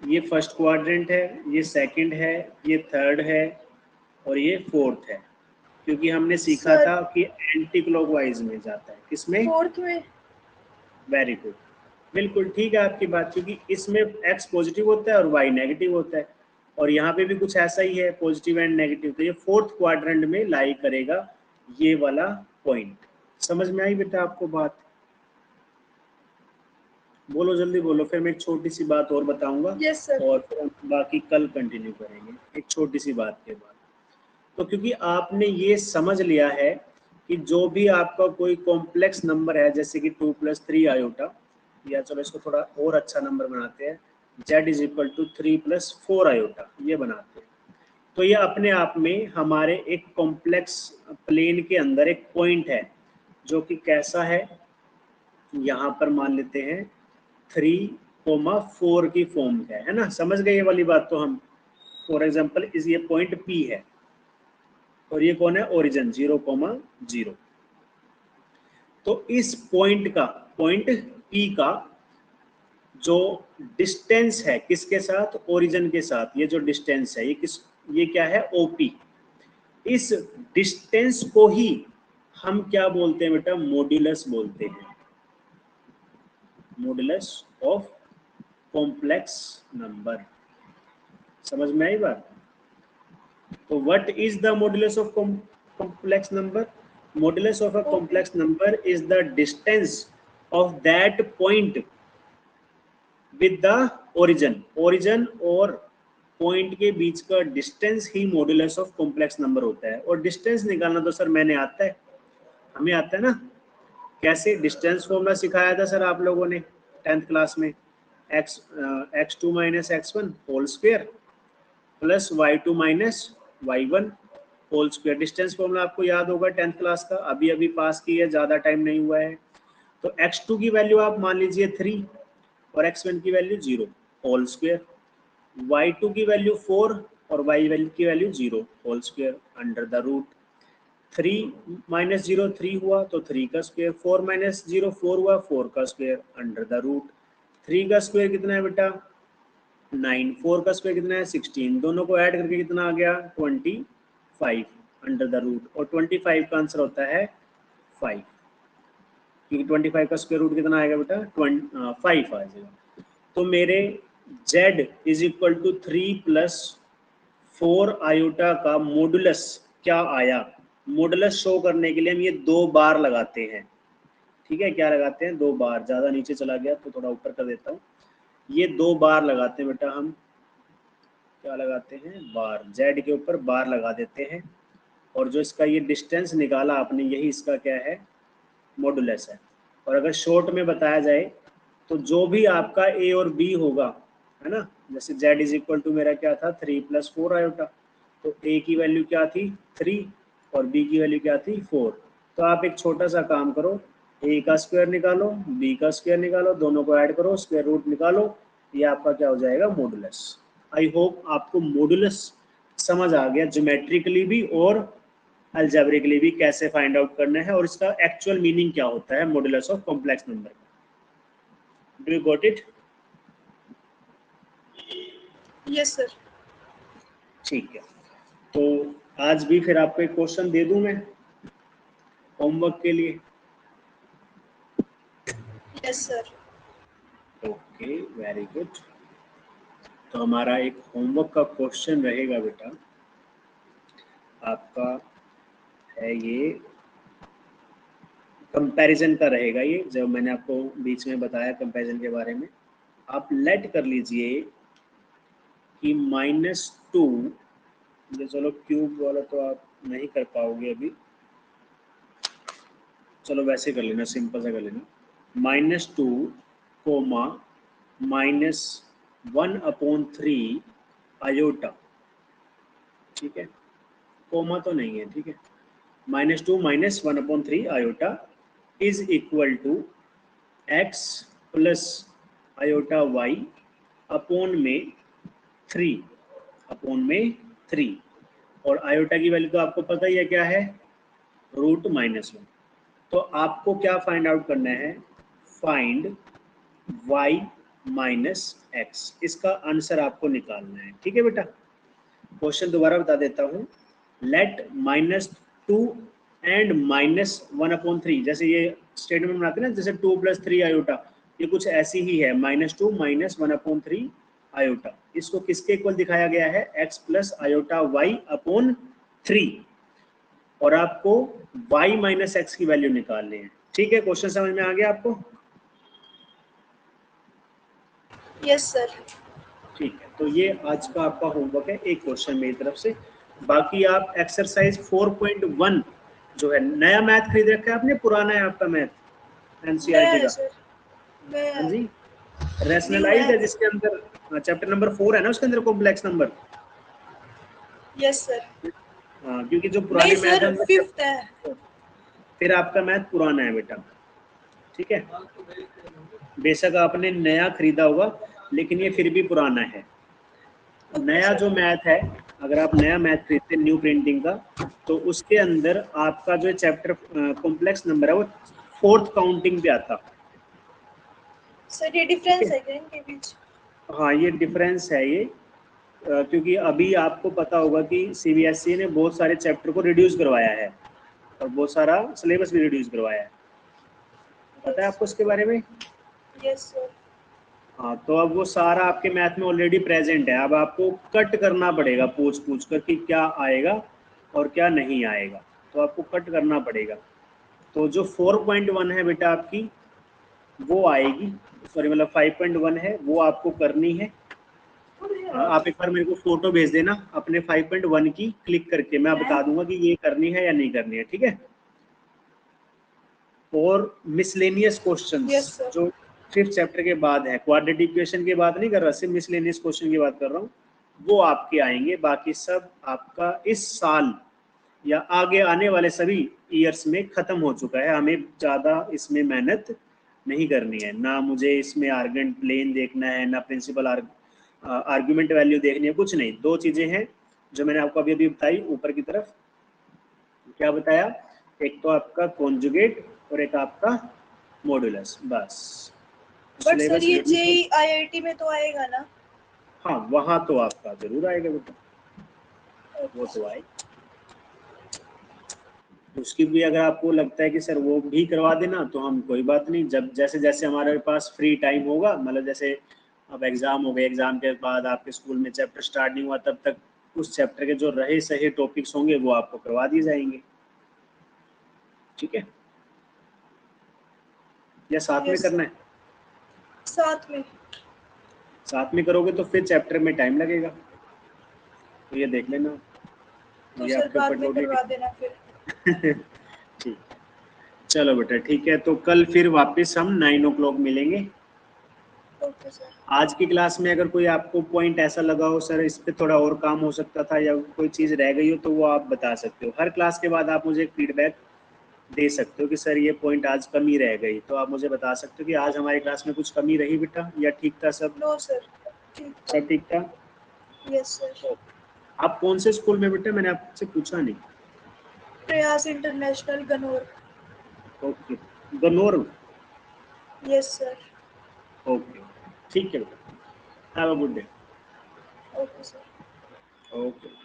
ये फर्स्ट क्वाड्रेंट है, ये सेकंड है, ये थर्ड है, और ये फोर्थ है, क्योंकि हमने सीखा सर था कि एंटी क्लॉकवाइज में जाता है, किसमें, फोर्थ में। वेरी गुड, बिल्कुल ठीक है आपकी बात, क्योंकि इसमें x पॉजिटिव होता है और y नेगेटिव होता है, और यहाँ पे भी कुछ ऐसा ही है, पॉजिटिव एंड नेगेटिव, तो ये फोर्थ क्वाड्रेंट में लाई करेगा ये वाला पॉइंट। समझ में आई बेटा आपको बात, बोलो जल्दी बोलो, फिर मैं एक छोटी सी बात और बताऊंगा यस सर। और फिर हम बाकी कल कंटिन्यू करेंगे एक छोटी सी बात के बाद। तो क्योंकि आपने ये समझ लिया है कि जो भी आपका कोई कॉम्प्लेक्स नंबर है जैसे कि 2 + 3 आयोटा, या चलो इसको थोड़ा और अच्छा नंबर बनाते हैं, z is equal to 3 + 4 iota, ये बनाते हैं, तो ये अपने आप में हमारे एक कॉम्प्लेक्स प्लेन के अंदर एक पॉइंट है जो कि कैसा है, यहाँ पर मान लेते हैं 3,4 की फॉर्म का है ना, समझ गए ये वाली बात। तो हम फॉर एग्जांपल इस ये पॉइंट P है और ये कौन है, ओरिजिन 0,0। तो इस पॉइंट का, पॉइंट P का जो डिस्टेंस है किसके साथ, ओरिजिन के साथ, ये जो डिस्टेंस है ये क्या है, OP। इस डिस्टेंस को ही हम क्या बोलते हैं बेटा, मॉड्यूलस बोलते हैं, मॉड्यूलस ऑफ कॉम्प्लेक्स नंबर। समझ में आई बात। तो what is the modulus of complex number, modulus of a complex number is the distance of that point with the origin, origin और पॉइंट के बीच का distance he modulus of complex number होता है। और डिस्टेंस निकालना तो सर मैंने आता है, हमें आता है ना, कैसे, डिस्टेंस फॉर्मूला सिखाया था सर आप लोगों ने 10th क्लास में, x2 - x1 whole square plus y2 - y1 whole square. Distance formula आपको याद होगा 10th क्लास का, अभी अभी पास की है, ज़्यादा टाइम नहीं हुआ है। तो x2 की वैल्यू आप मान लीजिए 3 और x1 की वैल्यू 0 होल स्क्वायर, y2 की वैल्यू 4 और y की value 0 whole square under the root. 3 - 0 3 हुआ तो 3 का स्क्वायर, 4 - 0 4 हुआ 4 का स्क्वायर अंडर द रूट। 3 का स्क्वायर कितना है बेटा 9, 4 का स्क्वायर कितना है 16, दोनों को ऐड करके कितना आ गया 25 अंडर द रूट, और 25 का आंसर होता है 5, क्योंकि 25 का स्क्वायर रूट कितना आएगा बेटा 5 आ जाएगा। तो मेरे z is equal to 3 + 4 iota का मॉडुलस क्या आया, मॉडुलस शो करने के लिए हम ये 2 बार लगाते हैं। ठीक है, क्या लगाते हैं, 2 बार। ज़्यादा नीचे चला गया तो थोड़ा ऊपर कर देता हूँ। ये 2 बार लगाते हैं बेटा, हम क्या लगाते हैं, बार, जेड के ऊपर बार लगा देते हैं। और जो इसका ये डिस्टेंस निकाला आपने, यही इसका क्या है, मॉडुलस है। और अगर शॉर्ट में बताया जाए तो जो भी आपका ए और बी होगा, है ना, जैसे z इज इक्वल टू मेरा क्या था, 3 + 4 आयोटा, तो a की वैल्यू क्या थी 3 और b की वैल्यू क्या थी 4। तो आप एक छोटा सा काम करो, a का स्क्वायर निकालो, b का स्क्वायर निकालो, दोनों को ऐड करो, स्क्वायर रूट निकालो, ये आपका क्या हो जाएगा, मॉडुलस। आई होप आपको मॉडुलस समझ आ गया, ज्योमेट्रिकली भी और अलजेब्रिकली भी कैसे फाइंड आउट करना है, और इसका एक्चुअल मीनिंग क्या होता है मॉडुलस ऑफ कॉम्प्लेक्स नंबर का। Do you got it? Yes sir. ठीक है, तो आज भी फिर आपको एक क्वेश्चन दे दूं मैं होमवर्क के लिए। Yes sir. Okay, very good. तो हमारा एक होमवर्क का क्वेश्चन रहेगा बेटा, आपका है ये कंपैरिजन का रहेगा। ये जो मैंने आपको बीच में बताया कंपैरिजन के बारे में, आप लेट कर लीजिए कि -2, चलो क्यूब वाला तो आप नहीं कर पाओगे अभी, चलो वैसे कर लेना, सिंपल सा कर लेना, -2, -1/3 आयोटा। ठीक है, कोमा तो नहीं है, ठीक है, -2 -1/3 iota is equal to x plus iota y upon में 3 और आयोटा की वैल्यू तो आपको पता ही है क्या है, √-1। तो आपको क्या फाइंड आउट करना है, फाइंड y - x, इसका आंसर आपको निकालना है। ठीक है बेटा, क्वेश्चन दोबारा बता देता हूँ, लेट -2 एंड -1/3, जैसे ये स्टेटमेंट बनाते हैं ना, जैसे 2 + 3 आयोटा, ये कुछ ऐसी ही है, -2 -1/3 आयोटा। इसको किसके इक्वल दिखाया गया है, x plus iota y upon 3, और आपको y - x की वैल्यू निकालनी है। ठीक है, क्वेश्चन समझ में आ गया आपको? Yes sir. ठीक है, तो ये आज का आपका होमवर्क है, एक क्वेश्चन मेरी तरफ से। बाकी आप एक्सरसाइज 4.1 जो है, नया मैथ खरीद रखा है आपने, पुराना है आपका मैथ नया एनसीईआरटी है का? सर, नया हाँ है, जी, न्यू रैशनलाइज है। है, जिसके अंदर चैप्टर नंबर 4 है ना, उसके अंदर कॉम्प्लेक्स नंबर। Yes sir. हाँ, क्योंकि जो नहीं पुराने मैथ है सर, उनका 5th है। फिर आपका मैथ पुराना है बेटा। ठीक है, बेशक आपने नया खरीदा होगा, लेकिन ये फिर भी पुराना है। ओके नया सर। जो मैथ है, अगर आप नया मैथ खरीदते हैं न्यू प्रिंटिंग का, तो उसके अंदर आपका जो चैप्टर कॉम्प्लेक्स नंबर है वो 4th काउंटिंग पे आता। सर ये ठीक डिफरेंस है, है क्या इनके बीच? हाँ ये डिफरेंस है ये, क्योंकि अभी आपको पता होगा कि सीबीएसई ने बहुत सारे चैप्टर को रिड्यूस करवाया है और बहुत सारा सिलेबस भी रिड्यूस करवाया है, पता है आपको इसके बारे में? Yes sir. हाँ, तो अब वो सारा आपके मैथ में ऑलरेडी प्रेजेंट है, अब आपको कट करना पड़ेगा पूछ पूछ कर कि क्या आएगा और क्या नहीं आएगा, तो आपको कट करना पड़ेगा। तो जो 4.1 है बेटा आपकी, वो आएगी, सॉरी मतलब 5.1 है, वो आपको करनी है। आप एक बार मेरे को फोटो भेज देना अपने 5.1 की, क्लिक करके मैं बता दूंगा कि ये करनी है या नहीं करनी है। ठीक है, और मिसलेनियस क्वेश्चंस यस सर। जो 5th चैप्टर के बाद है, क्वाड्रेटिक इक्वेशन की बात नहीं कर रहा, सिर्फ मिसलेनियस क्वेश्चन की बात कर रहा हूँ, वो आपके आएंगे। बाकी सब आपका इस साल या आगे आने वाले सभी ईयर्स में खत्म हो चुका है, हमें ज़्यादा इसमें मेहनत नहीं करनी है, ना मुझे इसमें आर्गुमेंट प्लेन देखना है, ना प्रिंसिपल आर्गुमेंट वैल्यू देखनी है, कुछ नहीं। 2 चीज़ें हैं जो मैंने आपको अभी अभी बताई ऊपर की तरफ। क्या बताया, एक तो आपका कॉन्जुगेट और एक आपका मॉडुलस, बस। बट सर सिलेबस ये रिड्यूस हो, जेई आईआईटी में तो आएगा ना? हाँ वहाँ तो आपका जरूर आएगा बेटा, वो ओके तो सर। आए। उसकी भी अगर आपको लगता है कि सर वो भी करवा देना, तो हम कोई बात नहीं, जब जैसे जैसे हमारे पास फ्री टाइम होगा, मतलब जैसे अब एग्जाम हो गए, एग्जाम के बाद आपके स्कूल में चैप्टर स्टार्ट नहीं हुआ, तब तक उस चैप्टर के जो रहे सही टॉपिक्स होंगे वो आपको करवा दिए जाएंगे, ठीक है? या साथ में Yes, करना है? साथ में। साथ में करोगे तो फिर चैप्टर में टाइम लगेगा, तो ये देख लेना, तो ये सर आपके बाद ऊपर में करवा देना फिर। ठीक, चलो बेटा ठीक है, तो कल फिर वापस हम 9 o'clock मिलेंगे। Okay sir. आज की क्लास में अगर कोई आपको पॉइंट ऐसा लगा हो सर इस पे थोड़ा और काम हो सकता था या कोई चीज़ रह गई हो तो वो आप बता सकते हो। हर क्लास के बाद आप मुझे एक फीडबैक दे सकते हो कि सर ये पॉइंट आज कमी रह गई, तो आप मुझे बता सकते हो कि आज हमारी क्लास में कुछ कमी रही बेटा या ठीक था सब? नो सर, ठीक था। सब ठीक था? Yes sir. आप कौन से स्कूल में बेटा, मैंने आपसे पूछा नहीं। प्रयास international Ganaur. Okay, Ganaur. Yes sir. Okay, ठीक है बेटा, have a good day. Okay sir. Okay.